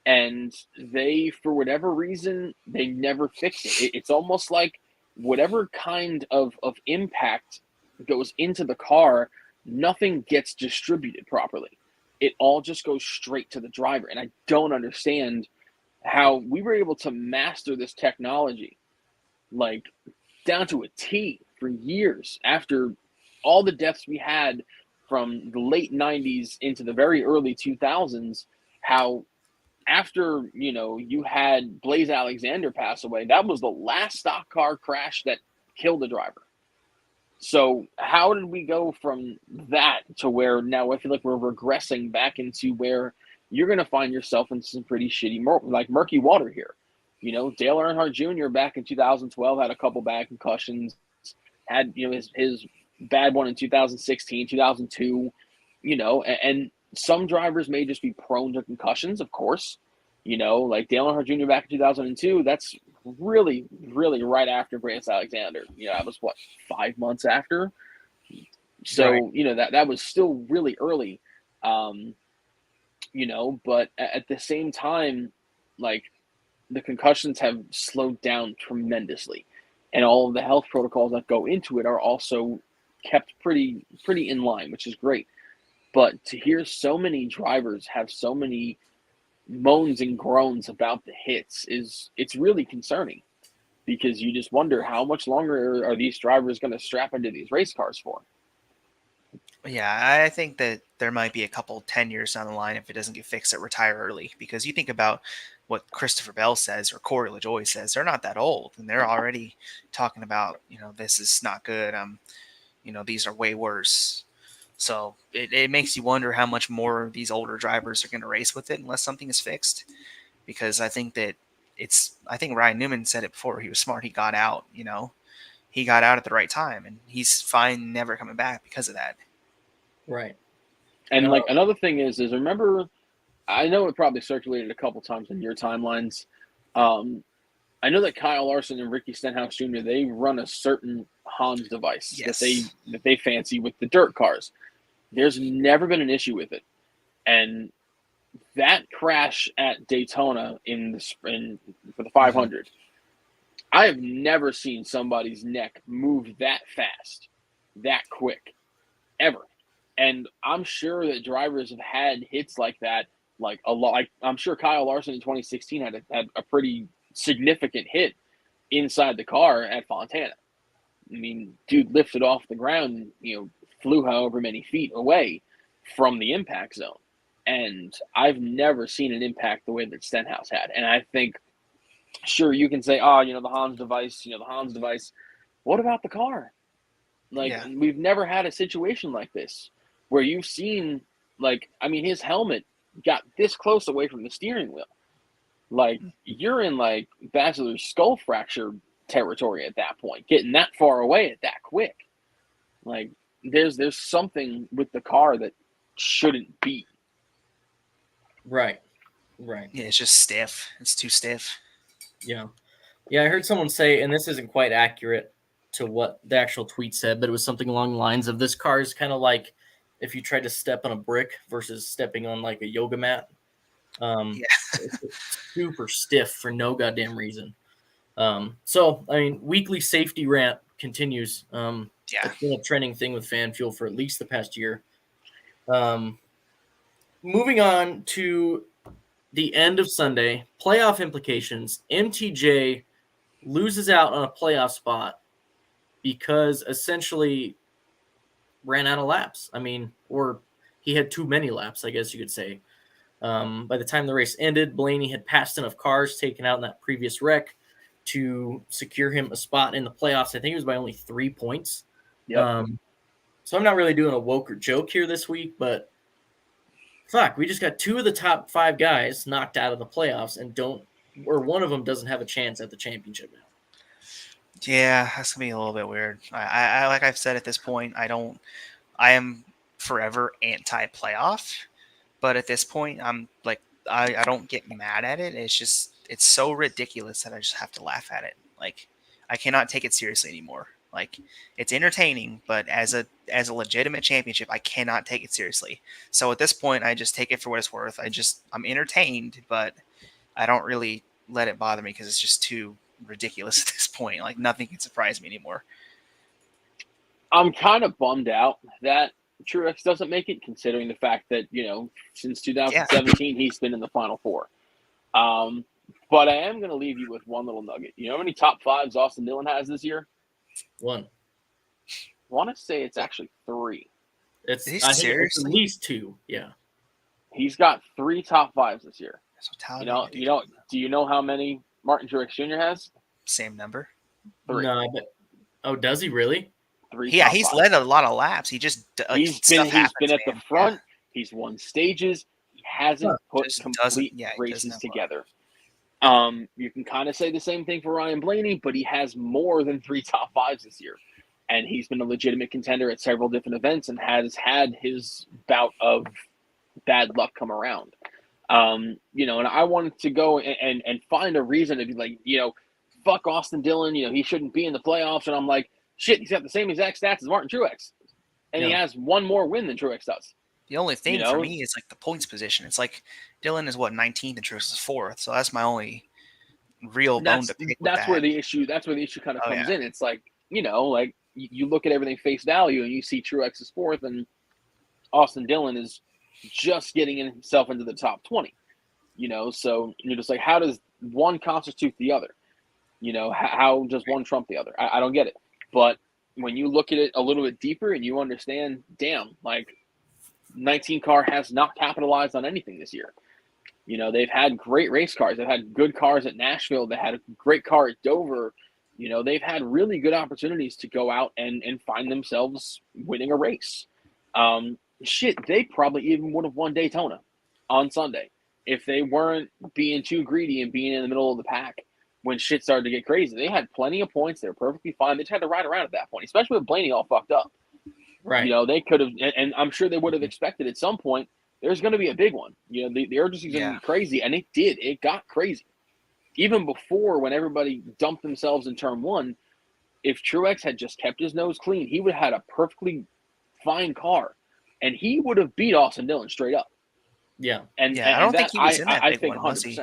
And they, for whatever reason, they never fixed it. It's almost like whatever kind of impact goes into the car, nothing gets distributed properly. It all just goes straight to the driver. And I don't understand how we were able to master this technology, like, down to a T for years after all the deaths we had from the late 90s into the very early 2000s, how after, you had Blaze Alexander pass away, that was the last stock car crash that killed a driver. So how did we go from that to where now I feel like we're regressing back into where you're going to find yourself in some pretty shitty, murky water here? Dale Earnhardt Jr. back in 2012 had a couple bad concussions, had, his bad one in 2016, 2002, and some drivers may just be prone to concussions, of course. Like Dale Earnhardt Jr. back in 2002, that's really, really right after Brandon Alexander. That was what, 5 months after? So, Right. that was still really early. But at the same time, like, the concussions have slowed down tremendously. And all of the health protocols that go into it are also kept pretty in line, which is great. But to hear so many drivers have so many moans and groans about the hits it's really concerning, because you just wonder how much longer are these drivers going to strap into these race cars for. Yeah, I think that there might be a couple 10 years down the line if it doesn't get fixed that retire early, because you think about what Christopher Bell says or Corey LaJoie says, they're not that old and they're already talking about, this is not good. These are way worse. So it makes you wonder how much more these older drivers are going to race with it unless something is fixed. Because I think that I think Ryan Newman said it before. He was smart. He got out, he got out at the right time, and he's fine never coming back because of that. Right. And like another thing is remember, I know it probably circulated a couple times in your timelines. I know that Kyle Larson and Ricky Stenhouse Jr. they run a certain Hans device Yes. that they fancy with the dirt cars. There's never been an issue with it, and that crash at Daytona for the 500, I have never seen somebody's neck move that fast, that quick, ever. And I'm sure that drivers have had hits like that, like a lot. Like, I'm sure Kyle Larson in 2016 had a pretty significant hit inside the car at Fontana. I mean, dude lifted off the ground, flew however many feet away from the impact zone. And I've never seen an impact the way that Stenhouse had. And I think, sure, you can say, the Hans device. What about the car? Like, Yeah. We've never had a situation like this where you've seen, his helmet got this close away from the steering wheel. Like, you're in, like, bachelor skull fracture territory at that point, getting that far away at that quick. Like, there's something with the car that shouldn't be. Right. Yeah, it's just stiff. It's too stiff. Yeah. Yeah, I heard someone say, and this isn't quite accurate to what the actual tweet said, but it was something along the lines of, this car is kind of like if you tried to step on a brick versus stepping on like a yoga mat. It's super stiff for no goddamn reason. So, I mean, weekly safety rant continues. It's been a trending thing with Fan Fuel for at least the past year. Moving on to the end of Sunday, playoff implications. MTJ loses out on a playoff spot because essentially ran out of laps. I mean, or he had too many laps, I guess you could say. By the time the race ended, Blaney had passed enough cars taken out in that previous wreck to secure him a spot in the playoffs. I think it was by only 3 points. Yep. So I'm not really doing a woke or joke here this week, but fuck, we just got 2 of the top 5 guys knocked out of the playoffs and one of them doesn't have a chance at the championship now. Yeah, that's gonna be a little bit weird. I like I've said at this point, I am forever anti-playoff, but at this point, I'm like, I don't get mad at it. It's so ridiculous that I just have to laugh at it. Like, I cannot take it seriously anymore. Like, it's entertaining, but as a legitimate championship, I cannot take it seriously. So at this point, I just take it for what it's worth. I'm entertained, but I don't really let it bother me because it's just too ridiculous at this point. Like, nothing can surprise me anymore. I'm kind of bummed out that Truex doesn't make it, considering the fact that, since 2017, he's been in the Final Four. But I am going to leave you with one little nugget. You know how many top 5s Austin Dillon has this year? 1. I want to say it's actually 3. I think it's at least 2. Yeah. He's got 3 top 5s this year. So do you know how many Martin Truex Jr. has? Same number. 3. No, but does he really? 3. Yeah, he's led a lot of laps. He just he's been at the front. Yeah. He's won stages. He hasn't put complete races together. You can kind of say the same thing for Ryan Blaney, but he has more than 3 top 5s this year. and he's been a legitimate contender at several different events and has had his bout of bad luck come around. And I wanted to go and find a reason to be like, fuck Austin Dillon, he shouldn't be in the playoffs. And I'm like, shit, he's got the same exact stats as Martin Truex. And he has one more win than Truex does. The only thing for me is like the points position. It's like Dillon is 19th and Truex is 4th. So that's my only real bone to pick with that's that. where the issue kind of comes in. It's like, you look at everything face value and you see Truex is 4th and Austin Dillon is just getting himself into the top 20. So you're just like, how does one constitute the other? How does one trump the other? I don't get it. But when you look at it a little bit deeper and you understand, damn, like 19 car has not capitalized on anything this year. They've had great race cars. They've had good cars at Nashville. They had a great car at Dover. They've had really good opportunities to go out and find themselves winning a race. They probably even would have won Daytona on Sunday if they weren't being too greedy and being in the middle of the pack when shit started to get crazy. They had plenty of points. They were perfectly fine. They just had to ride around at that point, especially with Blaney all fucked up. Right. They could have, and I'm sure they would have expected at some point there's going to be a big one. The urgency is going to be crazy, and it did. It got crazy. Even before, when everybody dumped themselves in turn 1, if Truex had just kept his nose clean, he would have had a perfectly fine car, and he would have beat Austin Dillon straight up. Yeah. And I don't think he was in that big think one, was he?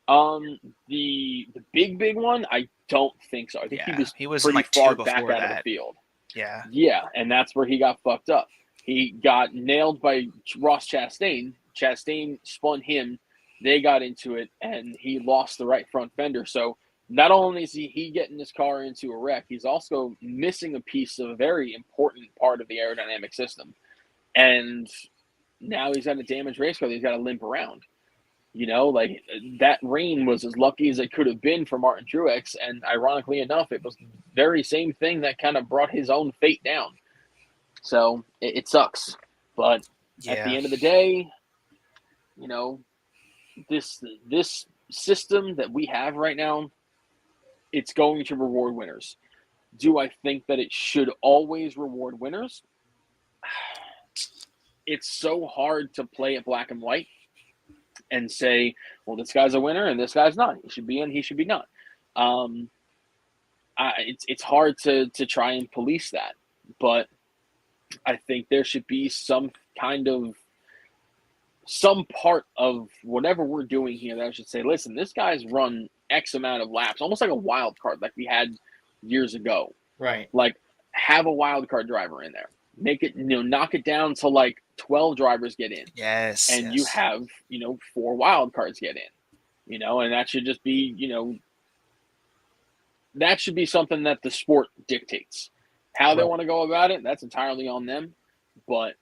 100%. The big one, I don't think so. I think he was pretty like far 2 back before out of that. the field. Yeah. Yeah, and that's where he got fucked up. He got nailed by Ross Chastain. Chastain spun him. They got into it, and he lost the right front fender. So not only is he getting his car into a wreck, he's also missing a piece of a very important part of the aerodynamic system. And now he's got a damaged race car that he's got to limp around. That rain was as lucky as it could have been for Martin Truex. And ironically enough, it was the very same thing that kind of brought his own fate down. So it sucks. But at the end of the day, this system that we have right now, it's going to reward winners. Do I think that it should always reward winners? It's so hard to play it black and white and say, well, this guy's a winner and this guy's not. He should be in, he should be not. It's hard to try and police that. But I think there should be some part of whatever we're doing here that I should say, listen, this guy's run X amount of laps, almost like a wild card like we had years ago. Right. Like, have a wild card driver in there. Make it, knock it down to like 12 drivers get in. Yes. And you have, 4 wild cards get in. And that should just be, that should be something that the sport dictates. How they want to go about it, that's entirely on them. But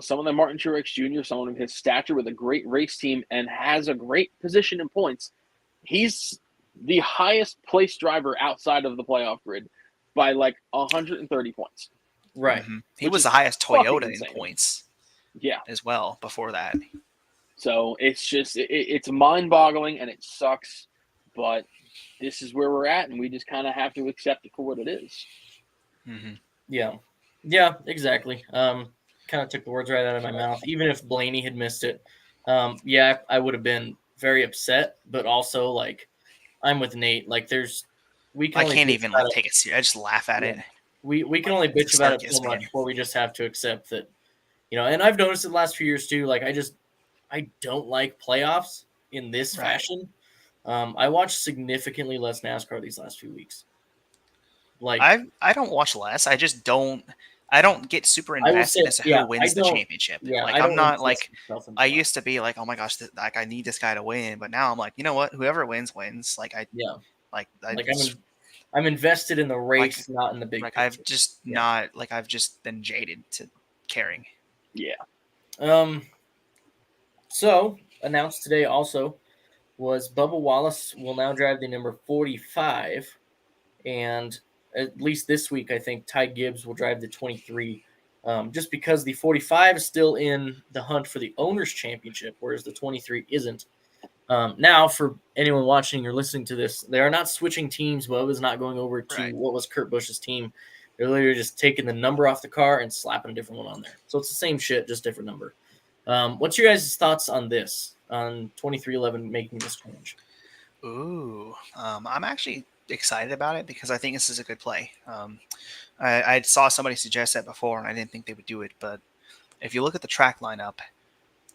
someone like Martin Truex Jr., someone of his stature with a great race team and has a great position in points, he's the highest placed driver outside of the playoff grid by like 130 points. Right. Mm-hmm. He was the highest Toyota in points. Yeah. As well before that. So it's just, it's mind-boggling and it sucks, but this is where we're at and we just kind of have to accept it for what it is. Mm-hmm. Yeah. Yeah, exactly. Kind of took the words right out of my mouth. Even if Blaney had missed it, I would have been very upset. But also, like, I'm with Nate. Like, I can't even take it serious. I just laugh at it. We can only bitch about it so much, where we just have to accept that, And I've noticed it the last few years too. Like, I don't like playoffs in this fashion. I watched significantly less NASCAR these last few weeks. Like, I don't watch less. I just don't. I don't get super invested as to who wins the championship. Yeah, like, I'm not like I used to be like, oh my gosh, I need this guy to win. But now I'm like, you know what? Whoever wins, wins. Like I'm invested in the race, not in the big. Like picture. I've just not like I've just been jaded to caring. Yeah. So announced today also was Bubba Wallace will now drive the number 45, and at least this week, I think Ty Gibbs will drive the 23, just because the 45 is still in the hunt for the Owners' Championship, whereas the 23 isn't. Now, for anyone watching or listening to this, they are not switching teams. Bubba's not going over to Right. what was Kurt Busch's team. They're literally just taking the number off the car and slapping a different one on there. So it's the same shit, just different number. What's your guys' thoughts on this, on 2311 making this change? Ooh, I'm actually excited about it because I think this is a good play. I saw somebody suggest that before, and I didn't think they would do it. But if you look at the track lineup,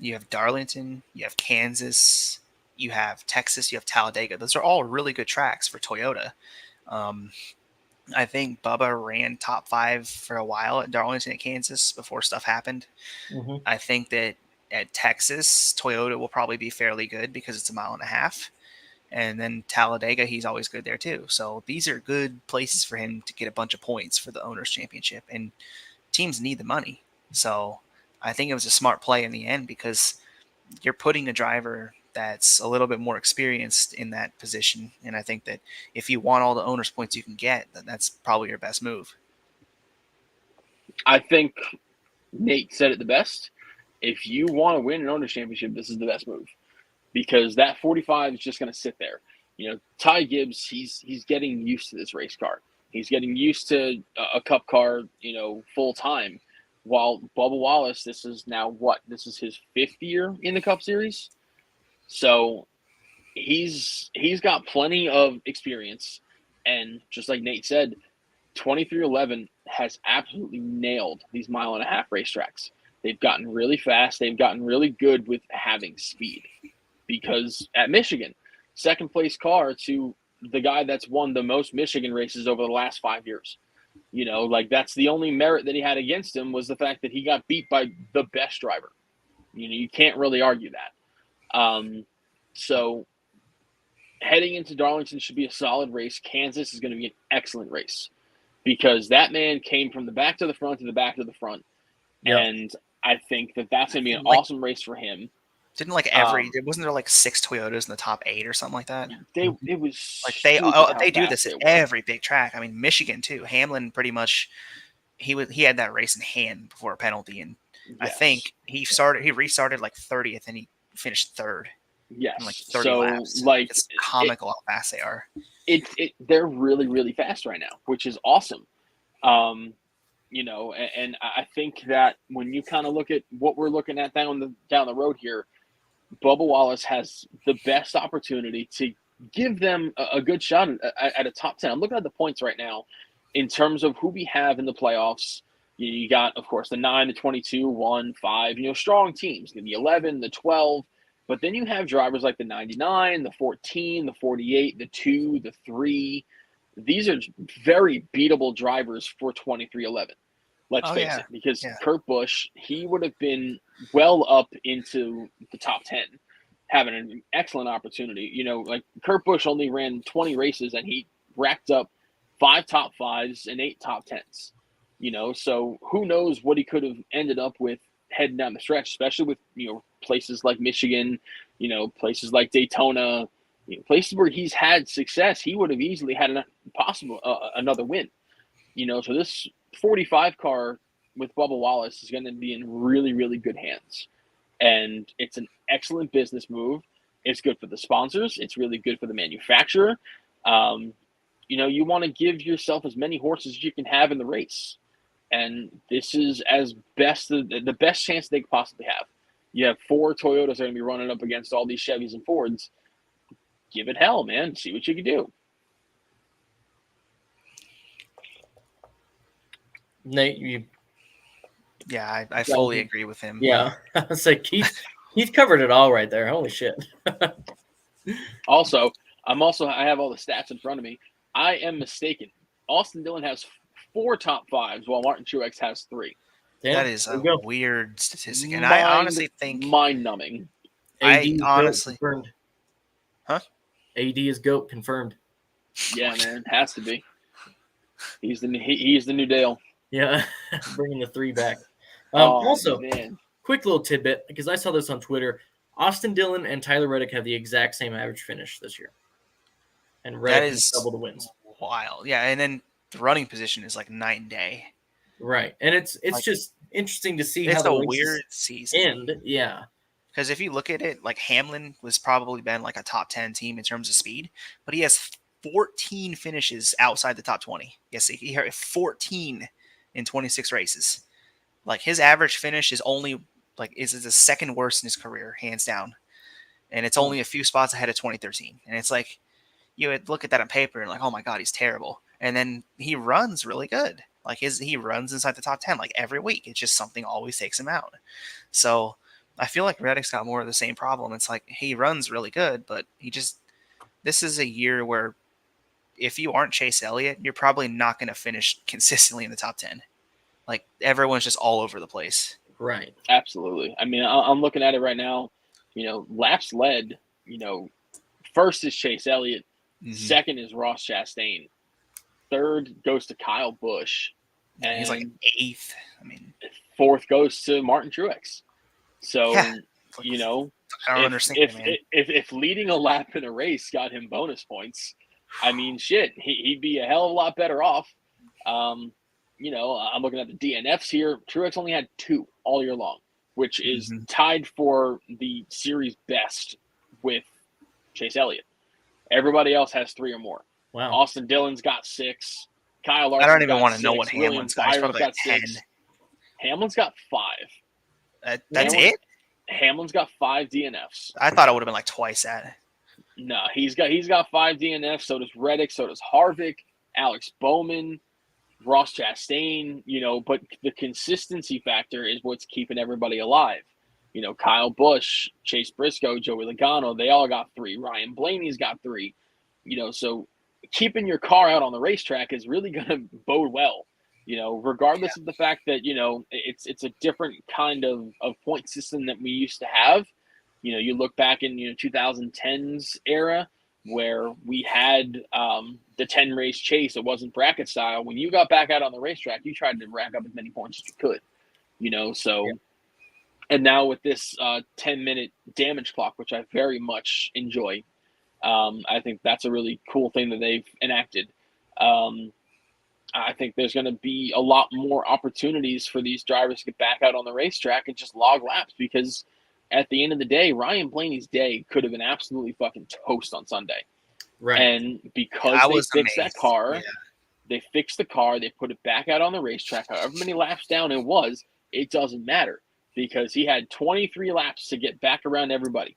you have Darlington, you have Kansas, you have Texas, you have Talladega. Those are all really good tracks for Toyota. I think Bubba ran top 5 for a while at Darlington at Kansas before stuff happened. Mm-hmm. I think that at Texas, Toyota will probably be fairly good because it's a mile and a half. And then Talladega, he's always good there too. So these are good places for him to get a bunch of points for the Owners' Championship. And teams need the money. So I think it was a smart play in the end because you're putting a driver that's a little bit more experienced in that position. And I think that if you want all the Owners' points you can get, then that's probably your best move. I think Nate said it the best. If you want to win an Owners' Championship, this is the best move. Because that 45 is just going to sit there. Ty Gibbs, he's getting used to this race car. He's getting used to a Cup car, full time. While Bubba Wallace, this is now what? This is his 5th year in the Cup Series. So he's got plenty of experience. And just like Nate said, 2311 has absolutely nailed these mile and a half racetracks. They've gotten really fast. They've gotten really good with having speed. Because at Michigan, second place car to the guy that's won the most Michigan races over the last 5 years. That's the only merit that he had against him was the fact that he got beat by the best driver. You can't really argue that. So heading into Darlington should be a solid race. Kansas is going to be an excellent race because that man came from the back to the front to the back to the front. Yep. And I think that that's going to be an awesome race for him. Didn't wasn't there 6 Toyotas in the top 8 or something like that? It was they do this at every big track. I mean, Michigan too. Hamlin pretty much he had that race in hand before a penalty, and yes. I think he restarted 30th and he finished 3rd. Yes, in 30 laps. It's comical how fast they are. They're really really fast right now, which is awesome. And I think that when you kind of look at what we're looking at down the road here. Bubba Wallace has the best opportunity to give them a good shot at a top 10. I'm looking at the points right now in terms of who we have in the playoffs. You got, of course, the 9, the 22, 1, 5, strong teams, the 11, the 12. But then you have drivers like the 99, the 14, the 48, the 2, the 3. These are very beatable drivers for 2311. Let's face it, because Kurt Busch, he would have been well up into the top 10, having an excellent opportunity. Kurt Busch only ran 20 races and he racked up 5 top 5s and 8 top 10s. So who knows what he could have ended up with heading down the stretch, especially with, places like Michigan, places like Daytona, places where he's had success. He would have easily had another win. So this 45 car with Bubba Wallace is going to be in really, really good hands. And it's an excellent business move. It's good for the sponsors. It's really good for the manufacturer. You want to give yourself as many horses as you can have in the race. And this is the best chance they could possibly have. You have 4 Toyotas that are going to be running up against all these Chevys and Fords. Give it hell, man. See what you can do. Nate, I fully agree with him. Yeah, I was like, Keith covered it all right there. Holy shit. Also, I have all the stats in front of me. I am mistaken. Austin Dillon has 4 top 5s, while Martin Truex has 3. Damn, that is a weird statistic, and I honestly think mind-numbing. AD is GOAT confirmed. Yeah, man, has to be. He's the new Dale. Yeah, bringing the 3 back. Quick little tidbit, because I saw this on Twitter. Austin Dillon and Tyler Reddick have the exact same average finish this year. And Reddick has double the wins. Wild. Yeah, and then the running position is like night and day. Right. And it's just interesting to see how the weird season end. Yeah. Because if you look at it, like Hamlin was probably been like a top 10 team in terms of speed, but he has 14 finishes outside the top 20. Yes, he had 14 in 26 races. Like his average finish is only like is the second worst in his career, hands down. And it's only a few spots ahead of 2013. And it's like you would look at that on paper and like, oh my God, he's terrible. And then he runs really good. Like he runs inside the top 10 like every week. It's just something always takes him out. So I feel like Reddick's got more of the same problem. It's like he runs really good, but this is a year where if you aren't Chase Elliott, you're probably not going to finish consistently in the top 10. Like everyone's just all over the place. Right. Absolutely. I mean, I'm looking at it right now. Laps led. First is Chase Elliott. Mm-hmm. Second is Ross Chastain. Third goes to Kyle Busch. Yeah, and he's like eighth. I mean, fourth goes to Martin Truex. So, yeah, I don't understand it, man. If leading a lap in a race got him bonus points, I mean, shit, he'd be a hell of a lot better off. I'm looking at the DNFs here. Truex only had 2 all year long, which is tied for the series best with Chase Elliott. Everybody else has 3 or more. Wow. Austin Dillon's got 6. Kyle Larson. I don't even want to 6. know what Hamlin's got. He's probably got like 10. 6. Hamlin's got 5. That's it? Hamlin's got 5 DNFs. I thought it would have been like twice that. No, he's got 5 DNFs. So does Reddick. So does Harvick, Alex Bowman, Ross Chastain. But the consistency factor is what's keeping everybody alive. Kyle Busch, Chase Briscoe, Joey Logano, they all got 3. Ryan Blaney's got 3. So keeping your car out on the racetrack is really going to bode well. Regardless of the fact that it's a different kind of point system that we used to have. You look back in 2010s era where we had the 10 race chase. It wasn't bracket style. When you got back out on the racetrack, you tried to rack up as many points as you could. So. Yeah. And now with this 10-minute damage clock, which I very much enjoy, I think that's a really cool thing that they've enacted. I think there's going to be a lot more opportunities for these drivers to get back out on the racetrack and just log laps, because at the end of the day, Ryan Blaney's day could have been absolutely fucking toast on Sunday. Right. And because they fixed that car, they fixed the car, they put it back out on the racetrack, however many laps down it was, it doesn't matter, because he had 23 laps to get back around everybody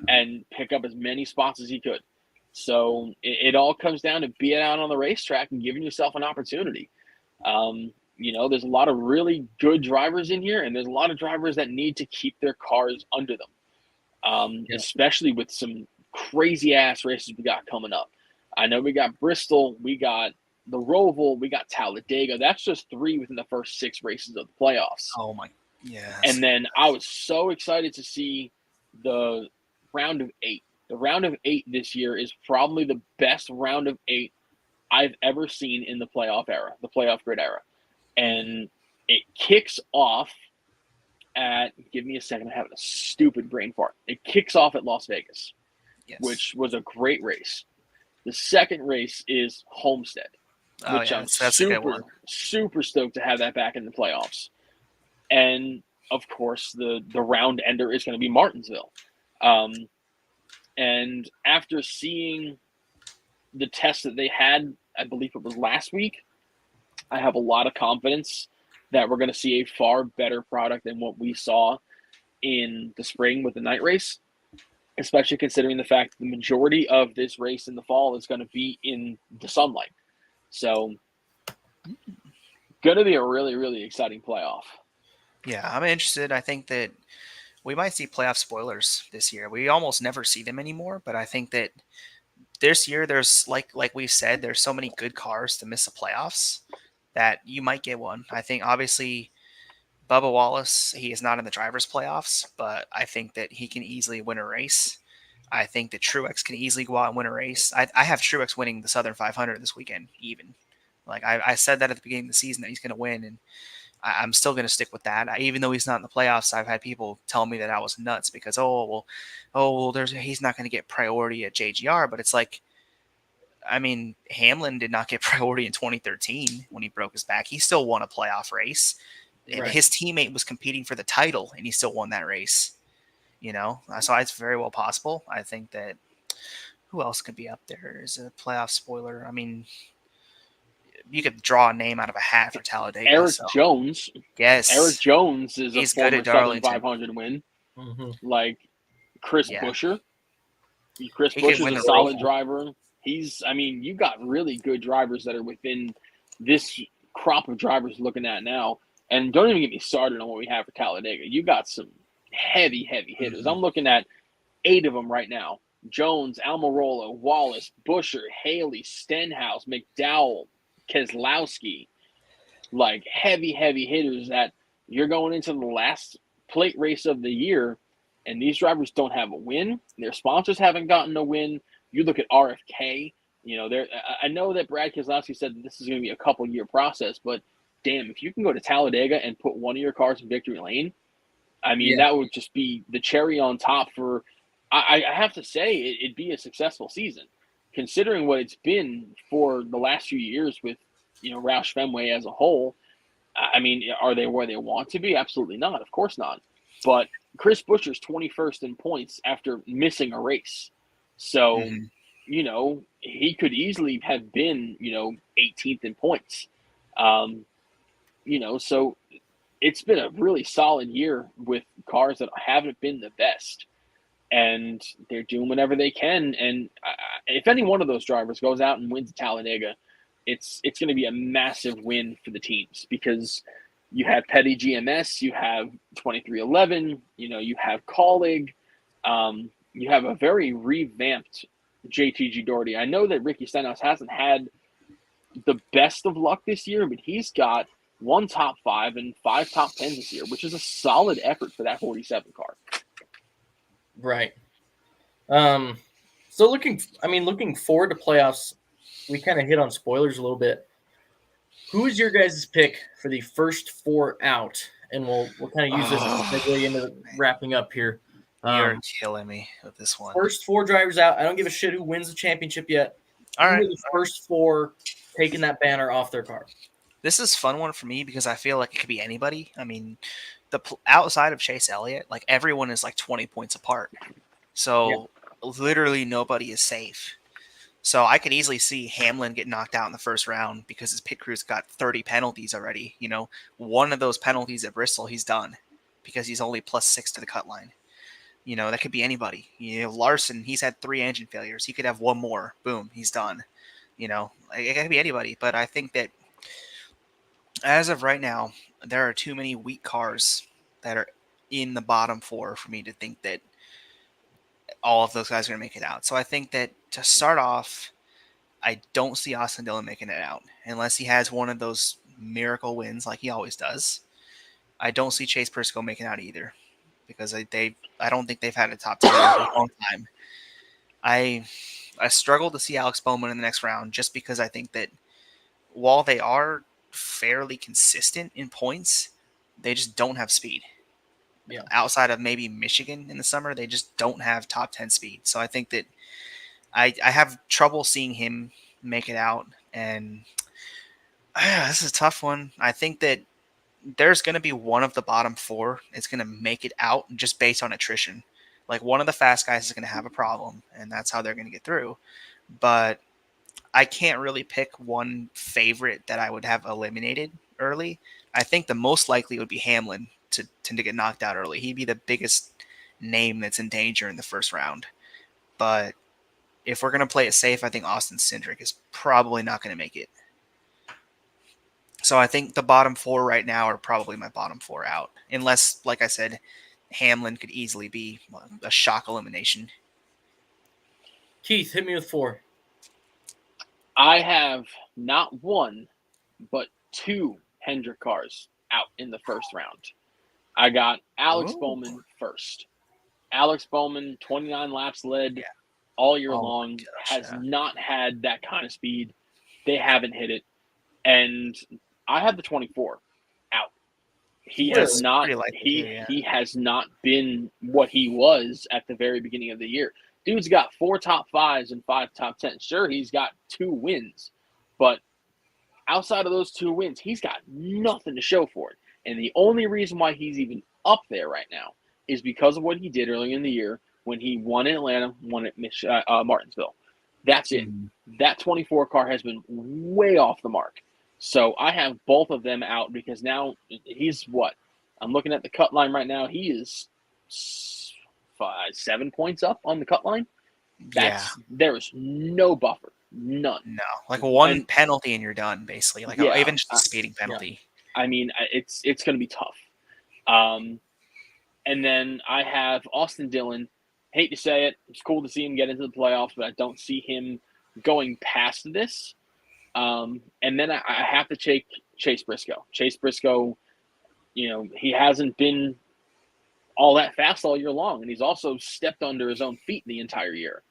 and pick up as many spots as he could. So it all comes down to being out on the racetrack and giving yourself an opportunity. There's a lot of really good drivers in here, and there's a lot of drivers that need to keep their cars under them, especially with some crazy-ass races we got coming up. I know we got Bristol, we got the Roval, we got Talladega. That's just 3 within the first 6 races of the playoffs. Oh, my. Yeah. And then I was so excited to see the round of 8. The round of 8 this year is probably the best round of 8 I've ever seen in the playoff era, the playoff grid era. And it kicks off at, give me a second, I'm having a stupid brain fart. It kicks off at Las Vegas, which was a great race. The second race is Homestead, which I'm super stoked to have that back in the playoffs. And, of course, the round ender is going to be Martinsville. And after seeing the test that they had, I believe it was last week, I have a lot of confidence that we're going to see a far better product than what we saw in the spring with the night race, especially considering the fact that the majority of this race in the fall is going to be in the sunlight. So, going to be a really, really exciting playoff. Yeah, I'm interested. I think that we might see playoff spoilers this year. We almost never see them anymore, but I think that this year there's like we said, there's so many good cars to miss the playoffs that you might get one. I think obviously Bubba Wallace, he is not in the drivers' playoffs, but I think that he can easily win a race. I think that Truex can easily go out and win a race. I have Truex winning the Southern 500 this weekend, even. Like I said that at the beginning of the season that he's going to win, and I'm still going to stick with that. Even though he's not in the playoffs, I've had people tell me that I was nuts because, he's not going to get priority at JGR. But it's like, I mean, Hamlin did not get priority in 2013 when he broke his back. He still won a playoff race. Right. His teammate was competing for the title, and he still won that race. So it's very well possible. I think that who else could be up there as a playoff spoiler? I mean, you could draw a name out of a hat for Talladega. Eric So. Jones. Yes. Eric Jones is He's a good former at Southern Darlington. 500 win. Mm-hmm. Like Chris Yeah. Buescher. Chris He could Buescher's win a the solid race. driver. You got really good drivers that are within this crop of drivers looking at now. And don't even get me started on what we have for Talladega. You got some heavy hitters. Mm-hmm. I'm looking at 8 of them right now. Jones, Almirola, Wallace, Buescher, Haley, Stenhouse, McDowell, Keselowski. Like heavy hitters that you're going into the last plate race of the year, and these drivers don't have a win. Their sponsors haven't gotten a win. You look at RFK. I know that Brad Keselowski said that this is going to be a couple-year process, but damn, if you can go to Talladega and put one of your cars in victory lane, that would just be the cherry on top for. I have to say it'd be a successful season, considering what it's been for the last few years with Roush Fenway as a whole. Are they where they want to be? Absolutely not. Of course not. But Chris Buescher's 21st in points after missing a race. So, Mm-hmm. He could easily have been, 18th in points. So it's been a really solid year with cars that haven't been the best. And they're doing whatever they can. And if any one of those drivers goes out and wins Talladega, it's going to be a massive win for the teams because you have Petty GMS, you have 2311, you have Colleague, you have a very revamped JTG Doherty. I know that Ricky Stenhouse hasn't had the best of luck this year, but he's got 1 top 5 and 5 top 10s this year, which is a solid effort for that 47 car. Right. So looking forward to playoffs, we kind of hit on spoilers a little bit. Who is your guys' pick for the first 4 out? And we'll kind of use this as a segue into wrapping up here. You're killing me with this one. First 4 drivers out. I don't give a shit who wins the championship yet. All right. The first 4 taking that banner off their car. This is a fun one for me because I feel like it could be anybody. Outside of Chase Elliott, like everyone is like 20 points apart. So literally nobody is safe. So I could easily see Hamlin get knocked out in the first round because his pit crew's got 30 penalties already. One of those penalties at Bristol, he's done because he's only +6 to the cut line. That could be anybody. Larson, he's had 3 engine failures. He could have 1 more. Boom, he's done. It could be anybody. But I think that as of right now, there are too many weak cars that are in the bottom 4 for me to think that all of those guys are going to make it out. So I think that to start off, I don't see Austin Dillon making it out unless he has one of those miracle wins like he always does. I don't see Chase Briscoe making out either because I don't think they've had a top 10 in a long time. I struggle to see Alex Bowman in the next round just because I think that while they are fairly consistent in points, they just don't have speed. Yeah. Outside of maybe Michigan in the summer, they just don't have top 10 speed. So I think that I have trouble seeing him make it out. And this is a tough one. I think that there's going to be one of the bottom 4 is going to make it out just based on attrition. Like one of the fast guys is going to have a problem, and that's how they're going to get through. But I can't really pick one favorite that I would have eliminated early. I think the most likely would be Hamlin to get knocked out early. He'd be the biggest name that's in danger in the first round. But if we're going to play it safe, I think Austin Cindric is probably not going to make it. So I think the bottom 4 right now are probably my bottom 4 out. Unless, like I said, Hamlin could easily be a shock elimination. Keith, hit me with 4. I have not 1, but 2 Hendrick cars out in the first round. I got Alex Bowman first. Alex Bowman, 29 laps led all year long, has not had that kind of speed. They haven't hit it. And I have the 24 out. He has not been what he was at the very beginning of the year. Dude's got 4 top 5s and 5 top 10s. Sure, he's got 2 wins, but outside of those 2 wins, he's got nothing to show for it. And the only reason why he's even up there right now is because of what he did earlier in the year when he won in Atlanta, won at Martinsville. That's it. That 24 car has been way off the mark. So I have both of them out because now he's what? I'm looking at the cut line right now. He is 7 points up on the cut line. There is no buffer, none. No, like one penalty and you're done, basically. Like even just a speeding penalty. Yeah. I mean, it's going to be tough. And then I have Austin Dillon. Hate to say it, it's cool to see him get into the playoffs, but I don't see him going past this. And then I have to take Chase Briscoe. Chase Briscoe, he hasn't been all that fast all year long, and he's also stepped under his own feet the entire year.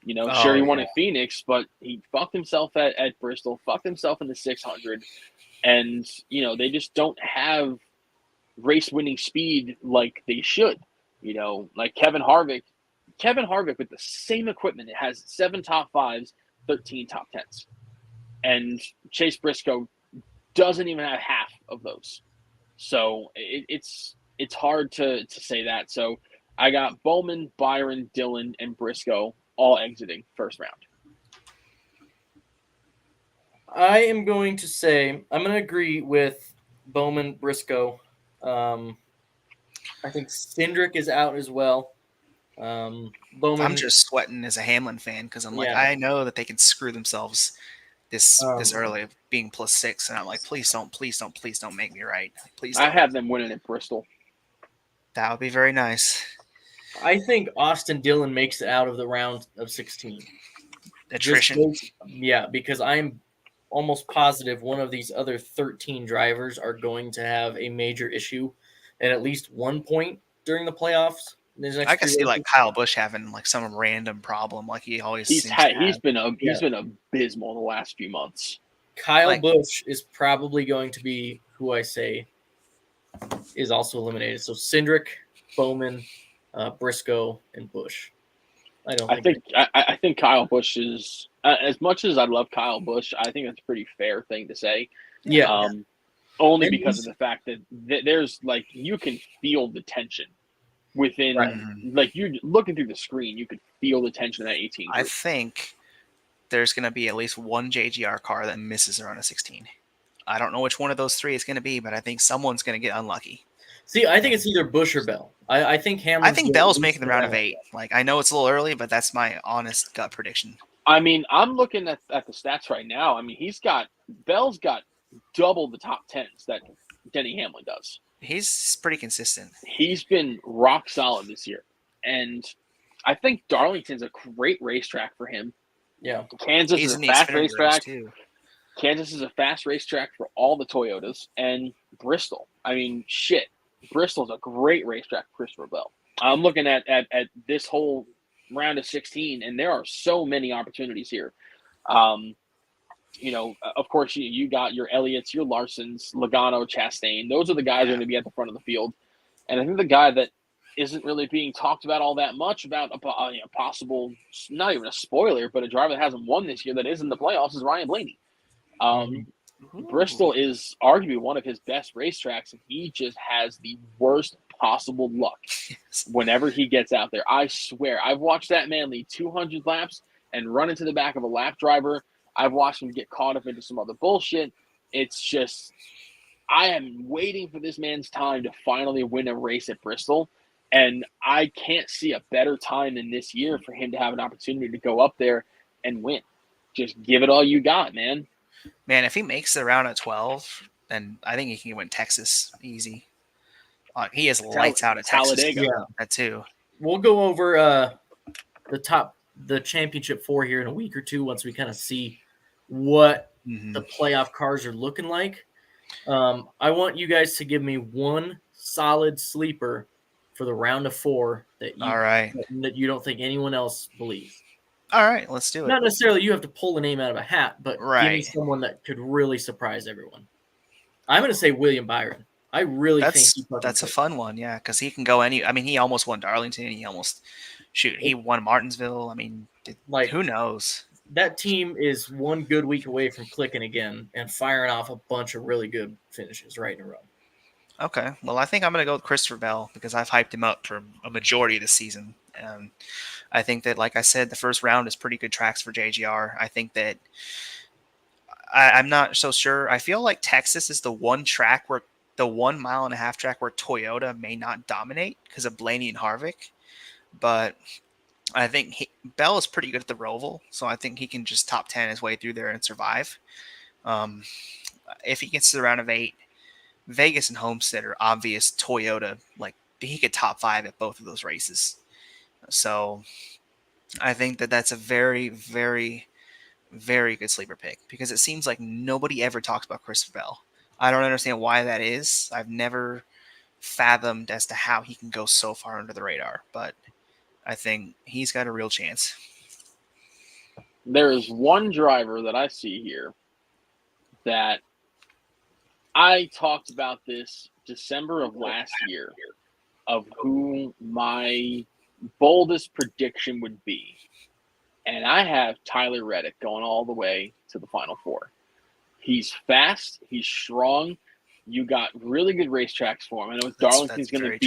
He won at Phoenix, but he fucked himself at Bristol, fucked himself in the 600, and they just don't have race-winning speed like they should. Like Kevin Harvick with the same equipment, it has 7 top 5s, 13 top 10s, and Chase Briscoe doesn't even have half of those. So it's hard to say that. So I got Bowman, Byron, Dillon, and Briscoe all exiting first round. I am going to say I'm going to agree with Bowman, Briscoe. I think Cindric is out as well. Bowman. I'm just sweating as a Hamlin fan because I'm like, I know that they can screw themselves this early, being +6, and I'm like, please don't make me right. Please don't. I have them winning at Bristol. That would be very nice. I think Austin Dillon makes it out of the round of 16. Attrition. Because I'm almost positive one of these other 13 drivers are going to have a major issue at least one point during the playoffs. I can see like Kyle Busch having like some random problem, like he always. He's been abysmal the last few months. Kyle Busch is probably going to be who I say is also eliminated. So Cindric, Bowman, Briscoe, and Busch. I think Kyle Busch is as much as I love Kyle Busch. I think that's a pretty fair thing to say. Yeah. Only because of the fact that there's like you can feel the tension within, like you're looking through the screen, you could feel the tension in that 18 group. I think there's going to be at least one JGR car that misses around a 16. I don't know which one of those 3 it's going to be, but I think someone's going to get unlucky. See, I think it's either Busch or Bell. I think Hamlin. I think Bell's making the round of 8. Like I know it's a little early, but that's my honest gut prediction. I mean, I'm looking at the stats right now. I mean, Bell's got double the top 10s that Denny Hamlin does. He's pretty consistent. He's been rock solid this year. And I think Darlington's a great racetrack for him. Yeah. Kansas is a fast racetrack. Kansas is a fast racetrack for all the Toyotas. And Bristol. I mean, shit. Bristol's a great racetrack for Christopher Bell. I'm looking at this whole round of 16, and there are so many opportunities here. Of course, you got your Elliott's, your Larsons, Logano, Chastain. Those are the guys who are going to be at the front of the field. And I think the guy that isn't really being talked about all that much about a possible, not even a spoiler, but a driver that hasn't won this year that is in the playoffs is Ryan Blaney. Bristol is arguably one of his best racetracks, and he just has the worst possible luck whenever he gets out there. I swear, I've watched that man lead 200 laps and run into the back of a lap driver. I've watched him get caught up into some other bullshit. It's just, I am waiting for this man's time to finally win a race at Bristol, and I can't see a better time than this year for him to have an opportunity to go up there and win. Just give it all you got, man. Man, if he makes it around at 12, then I think he can win Texas easy. He has lights out at Texas. Talladega. That too. We'll go over the championship 4 here in a week or two once we kind of see what the playoff cars are looking like. I want you guys to give me one solid sleeper for the round of 4 that you don't think anyone else believes. All right, let's do it. Not necessarily you have to pull a name out of a hat, but give me someone that could really surprise everyone. I'm going to say William Byron. I really think that's a fun one, yeah, because he can go any. I mean, he almost won Darlington. He won Martinsville. I mean, who knows? That team is one good week away from clicking again and firing off a bunch of really good finishes right in a row. Okay. Well, I think I'm going to go with Christopher Bell because I've hyped him up for a majority of the season. I think that, like I said, the first round is pretty good tracks for JGR. I think that I'm not so sure. I feel like Texas is the one track where the 1.5 mile track where Toyota may not dominate because of Blaney and Harvick. But I think Bell is pretty good at the Roval, so I think he can just top 10 his way through there and survive. Um, if he gets to the round of 8, Vegas and Homestead are obvious Toyota. Like, he could top 5 at both of those races. So I think that that's a very, very, very good sleeper pick because it seems like nobody ever talks about Christopher Bell. I don't understand why that is. I've never fathomed as to how he can go so far under the radar, but I think he's got a real chance. There is one driver that I see here that I talked about this December of last year of who my boldest prediction would be. And I have Tyler Reddick going all the way to the Final Four. He's fast. He's strong. You got really good racetracks for him. I know Darlington's going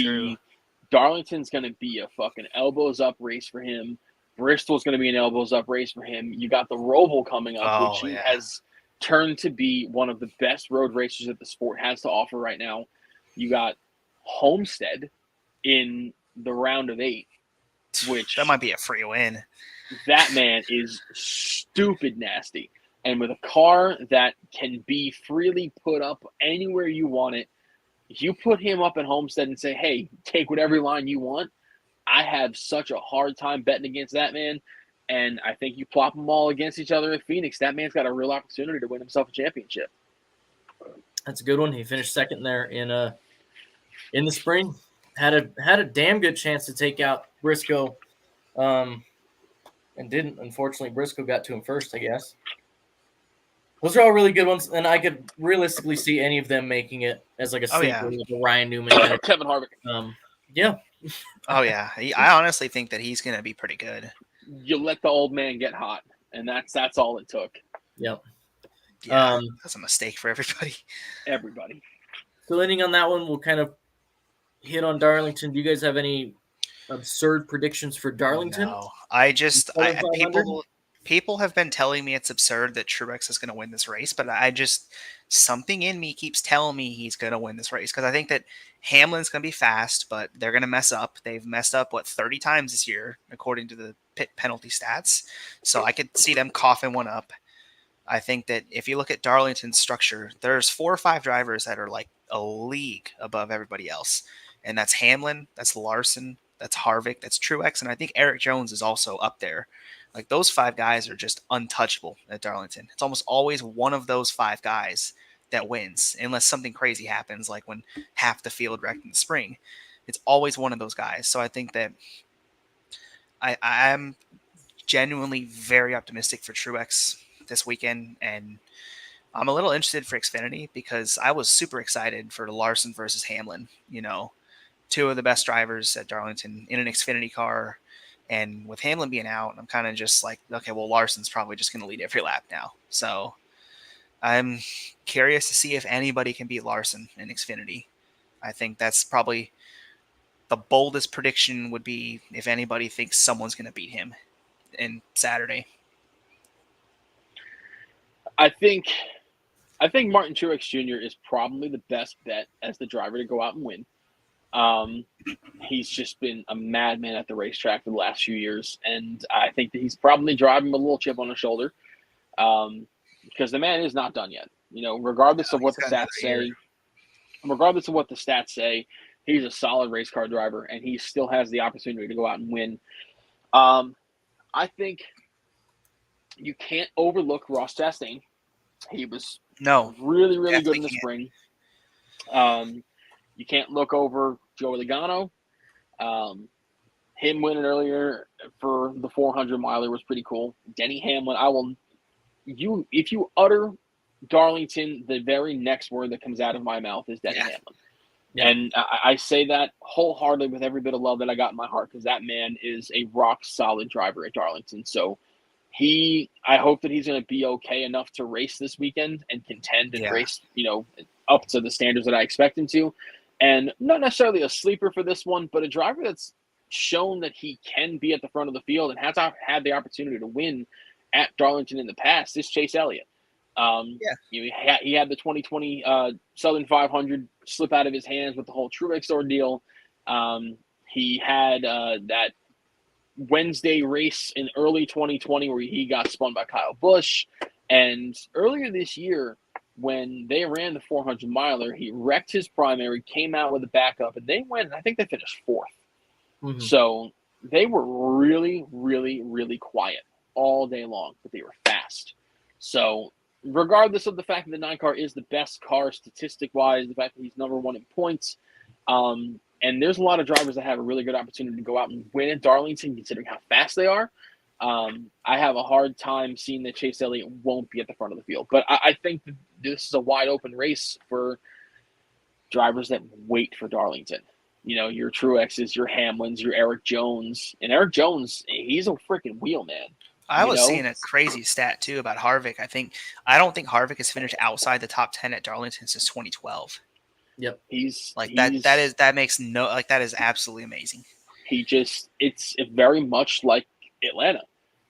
to be a fucking elbows up race for him. Bristol's going to be an elbows up race for him. You got the Roval coming up, which he has turned to be one of the best road racers that the sport has to offer right now. You got Homestead in the round of 8, which that might be a free win. That man is stupid nasty. And with a car that can be freely put up anywhere you want it, if you put him up at Homestead and say, hey, take whatever line you want, I have such a hard time betting against that man. And I think you plop them all against each other at Phoenix, that man's got a real opportunity to win himself a championship. That's a good one. He finished second there in the spring. Had a damn good chance to take out Briscoe, and didn't. Unfortunately, Briscoe got to him first, I guess. Those are all really good ones, and I could realistically see any of them making it as like a sleeper, like a Ryan Newman kind of. Kevin Harvick. Yeah. Oh yeah, I honestly think that he's going to be pretty good. You let the old man get hot, and that's all it took. Yep. Yeah, that's a mistake for everybody. Everybody. So ending on that one, we'll kind of hit on Darlington. Do you guys have any absurd predictions for Darlington? No, people have been telling me it's absurd that Truex is going to win this race, but something in me keeps telling me he's going to win this race because I think that Hamlin's going to be fast, but they're going to mess up. They've messed up 30 times this year according to the pit penalty stats, so I could see them coughing one up. I think that if you look at Darlington's structure, there's 4 or 5 drivers that are like a league above everybody else, and that's Hamlin, that's Larson, that's Harvick, that's Truex, and I think Eric Jones is also up there. Like, those 5 guys are just untouchable at Darlington. It's almost always one of those 5 guys that wins, unless something crazy happens, like when half the field wrecked in the spring. It's always one of those guys. So I think that I'm genuinely very optimistic for Truex this weekend, and I'm a little interested for Xfinity because I was super excited for the Larson versus Hamlin. 2 of the best drivers at Darlington in an Xfinity car. And with Hamlin being out, I'm kind of just like, okay, well, Larson's probably just going to lead every lap now. So I'm curious to see if anybody can beat Larson in Xfinity. I think that's probably the boldest prediction would be if anybody thinks someone's going to beat him in Saturday. I think Martin Truex Jr. is probably the best bet as the driver to go out and win. He's just been a madman at the racetrack for the last few years, and I think that he's probably driving with a little chip on his shoulder, because the man is not done yet. Regardless of what the stats say, he's a solid race car driver, and he still has the opportunity to go out and win. I think you can't overlook Ross Chastain. He was really, really good in the spring. You can't look over Joey Logano. Him winning earlier for the 400 miler was pretty cool. Denny Hamlin, if you utter Darlington, the very next word that comes out of my mouth is Denny Hamlin. Yeah. And I say that wholeheartedly with every bit of love that I got in my heart, because that man is a rock solid driver at Darlington. So I hope that he's going to be okay enough to race this weekend and contend and race, up to the standards that I expect him to. and not necessarily a sleeper for this one, but a driver that's shown that he can be at the front of the field and has had the opportunity to win at Darlington in the past. Is Chase Elliott. He had the 2020 Southern 500 slip out of his hands with the whole Truex ordeal. He had that Wednesday race in early 2020 where he got spun by Kyle Busch. And earlier this year, when they ran the 400 miler, he wrecked his primary, came out with a backup, and they went, I think they finished fourth. Mm-hmm. So they were really, really, really quiet all day long, but they were fast. So regardless of the fact that the 9 car is the best car statistic-wise, the fact that he's number 1 in points, and there's a lot of drivers that have a really good opportunity to go out and win at Darlington, considering how fast they are. I have a hard time seeing that Chase Elliott won't be at the front of the field. But I think that this is a wide-open race for drivers that wait for Darlington. You know, your Truexes, your Hamlins, your Eric Jones. And Eric Jones, he's a freaking wheel, man. I was seeing a crazy stat, too, about Harvick. I don't think Harvick has finished outside the top 10 at Darlington since 2012. Yep. That is absolutely amazing. It's very much like Atlanta.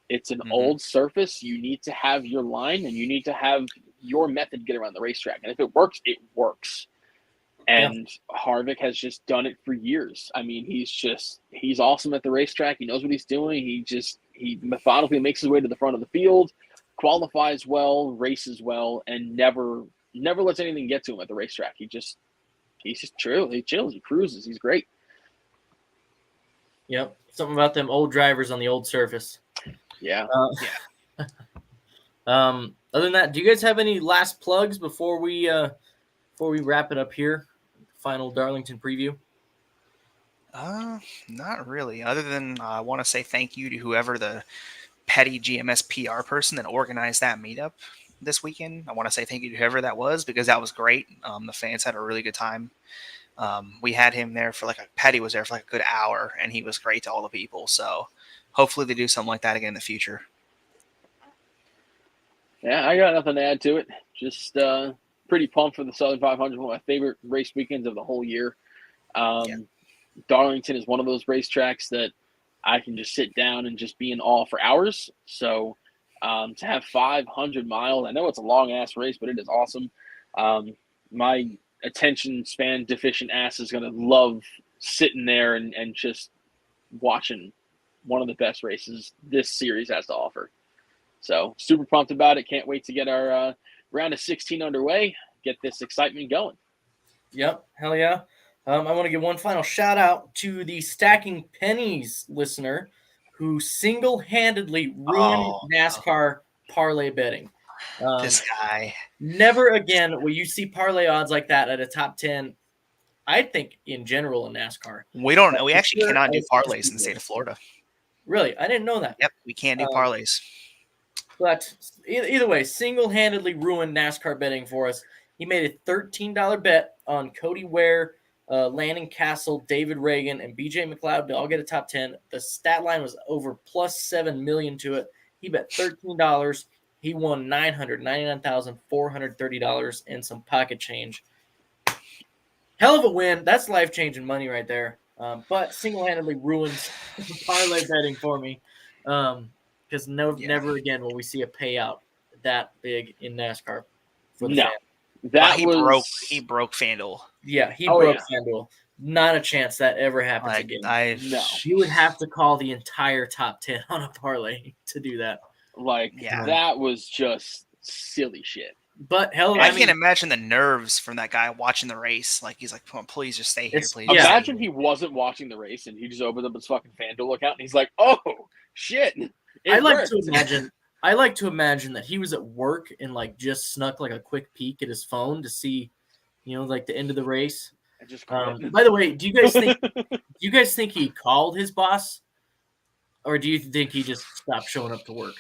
It's an old surface. You need to have your line and you need to have your method to get around the racetrack. And if it works, it works. And Harvick has just done it for years. I mean, he's awesome at the racetrack. He knows what he's doing. He methodically makes his way to the front of the field, qualifies well, races well, and never lets anything get to him at the racetrack. He's just chill. He chills. He cruises. He's great. Yep. Something about them old drivers on the old surface. Yeah. Other than that, do you guys have any last plugs before we wrap it up here? Final Darlington preview. Not really. Other than I want to say thank you to whoever the petty GMS PR person that organized that meetup this weekend. I want to say thank you to whoever that was because that was great. The fans had a really good time. We had him there for Petty was there for a good hour, and he was great to all the people. So hopefully they do something like that again in the future. Yeah, I got nothing to add to it. Just pretty pumped for the Southern 500, one of my favorite race weekends of the whole year. Darlington is one of those racetracks that I can just sit down and just be in awe for hours. So to have 500 miles, I know it's a long-ass race, but it is awesome. My attention span deficient ass is going to love sitting there and just watching one of the best races this series has to offer. So super pumped about it. Can't wait to get our round of 16 underway, get this excitement going. Yep. Hell yeah. I want to give one final shout out to the Stacking Pennies listener who single-handedly ruined NASCAR parlay betting. This guy. Never again will you see parlay odds like that at a top 10. I think in general in NASCAR. We don't know. We actually cannot do parlays in the state of Florida. Really? I didn't know that. Yep, we can't do parlays. But either way, single-handedly ruined NASCAR betting for us. He made a $13 bet on Cody Ware, Landon Castle, David Reagan, and BJ McLeod to all get a top 10. The stat line was over plus 7 million to it. He bet $13. He won $999,430 and some pocket change. Hell of a win. That's life-changing money right there. But single-handedly ruins parlay betting for me. Because never again will we see a payout that big in NASCAR. For the fan. He broke FanDuel. Yeah, he broke FanDuel. Not a chance that ever happens again. No. You would have to call the entire top 10 on a parlay to do that. That was just silly shit. But I can't imagine the nerves from that guy watching the race. He's like, "Come on, please just stay here, please." Imagine he wasn't watching the race and he just opened up his fucking FanDuel account and he's like, "Oh shit!" I like to imagine that he was at work and just snuck a quick peek at his phone to see, the end of the race. I just by the way, do you guys think he called his boss, or do you think he just stopped showing up to work?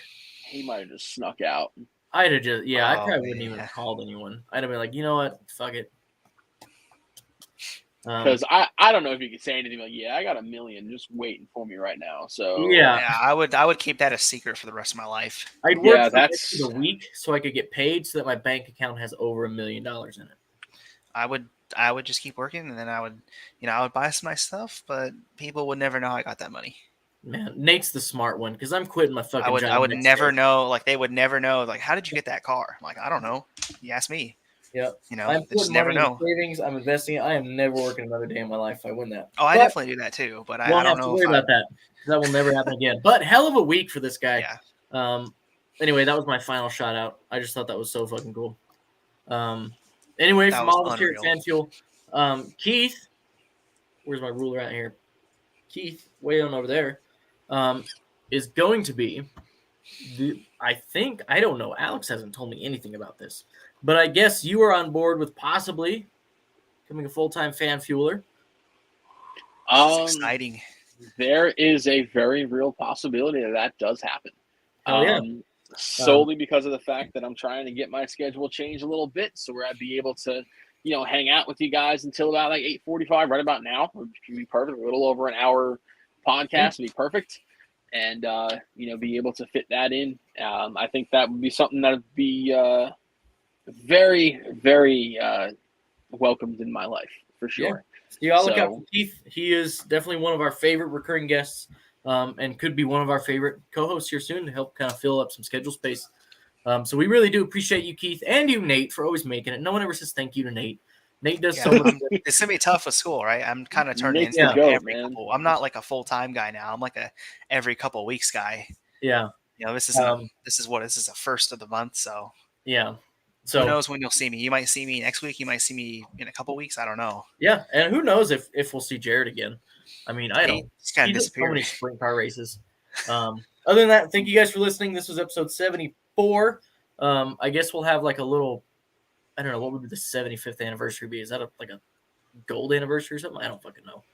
He might have just snuck out. I'd have just I probably wouldn't even have called anyone. I'd have been like, you know what, fuck it. Because I don't know if you could say anything I got $1 million just waiting for me right now. So I would keep that a secret for the rest of my life. I'd work for the week so I could get paid so that my bank account has over $1 million in it. I would I would just keep working, and then I would buy some nice stuff, but people would never know I got that money. Man, Nate's the smart one because I'm quitting my fucking job. I would next never day. know. Like they would never know. Like, how did you get that car? I'm like, I don't know. You ask me. Yep. They I'm just putting never money into know. savings. I'm investing it. I am never working another day in my life if I win that. Oh, I But definitely do that too, but I won't don't have to know worry about that. That will never happen again. But hell of a week for this guy. Yeah. Anyway, that was my final shout out. I just thought that was so fucking cool. Anyway, That from was all of us here at unreal. Fan Fuel, Keith, where's my ruler at here? Keith, way on over there, is going to be I don't know. Alex hasn't told me anything about this, but I guess you are on board with possibly becoming a full-time Fan Fueler. It's exciting. There is a very real possibility that does happen. Oh yeah. Solely because of the fact that I'm trying to get my schedule changed a little bit, so where I'd be able to, hang out with you guys until about like 8:45, right about now, would be perfect. A little over an hour podcast would be perfect, and be able to fit that in. I think that would be something that would be very, very welcomed in my life for sure. Yeah. Y'all look out for Keith. He is definitely one of our favorite recurring guests. And could be one of our favorite co-hosts here soon to help kind of fill up some schedule space. So we really do appreciate you, Keith, and you, Nate, for always making it. No one ever says thank you to Nate. Nate does so much. It's gonna be tough with school, right? I'm kind of turning Nate's into the goat, every man. couple. I'm not like a full-time guy now. I'm like a every couple weeks guy. Yeah. This is a first of the month, so yeah. So who knows when you'll see me? You might see me next week. You might see me in a couple weeks. I don't know. Yeah, and who knows if we'll see Jared again? I mean, I don't. He's kind of He does so disappeared. many sprint car races. Other than that, thank you guys for listening. This was episode 74. I guess we'll have like a little. I don't know what would the 75th anniversary be. Is that like a gold anniversary or something? I don't fucking know.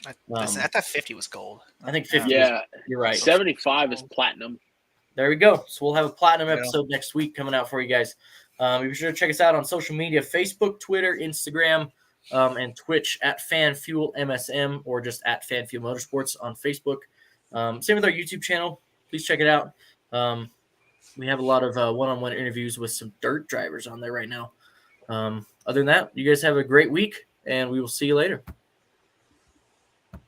I thought 50 was gold. I think 50. Yeah, you're right. 75 is platinum. There we go. So we'll have a platinum episode next week coming out for you guys. Be sure to check us out on social media: Facebook, Twitter, Instagram, and Twitch at FanFuelMSM or just at FanFuel Motorsports on Facebook. Same with our YouTube channel. Please check it out. We have a lot of one-on-one interviews with some dirt drivers on there right now. Other than that, you guys have a great week, and we will see you later.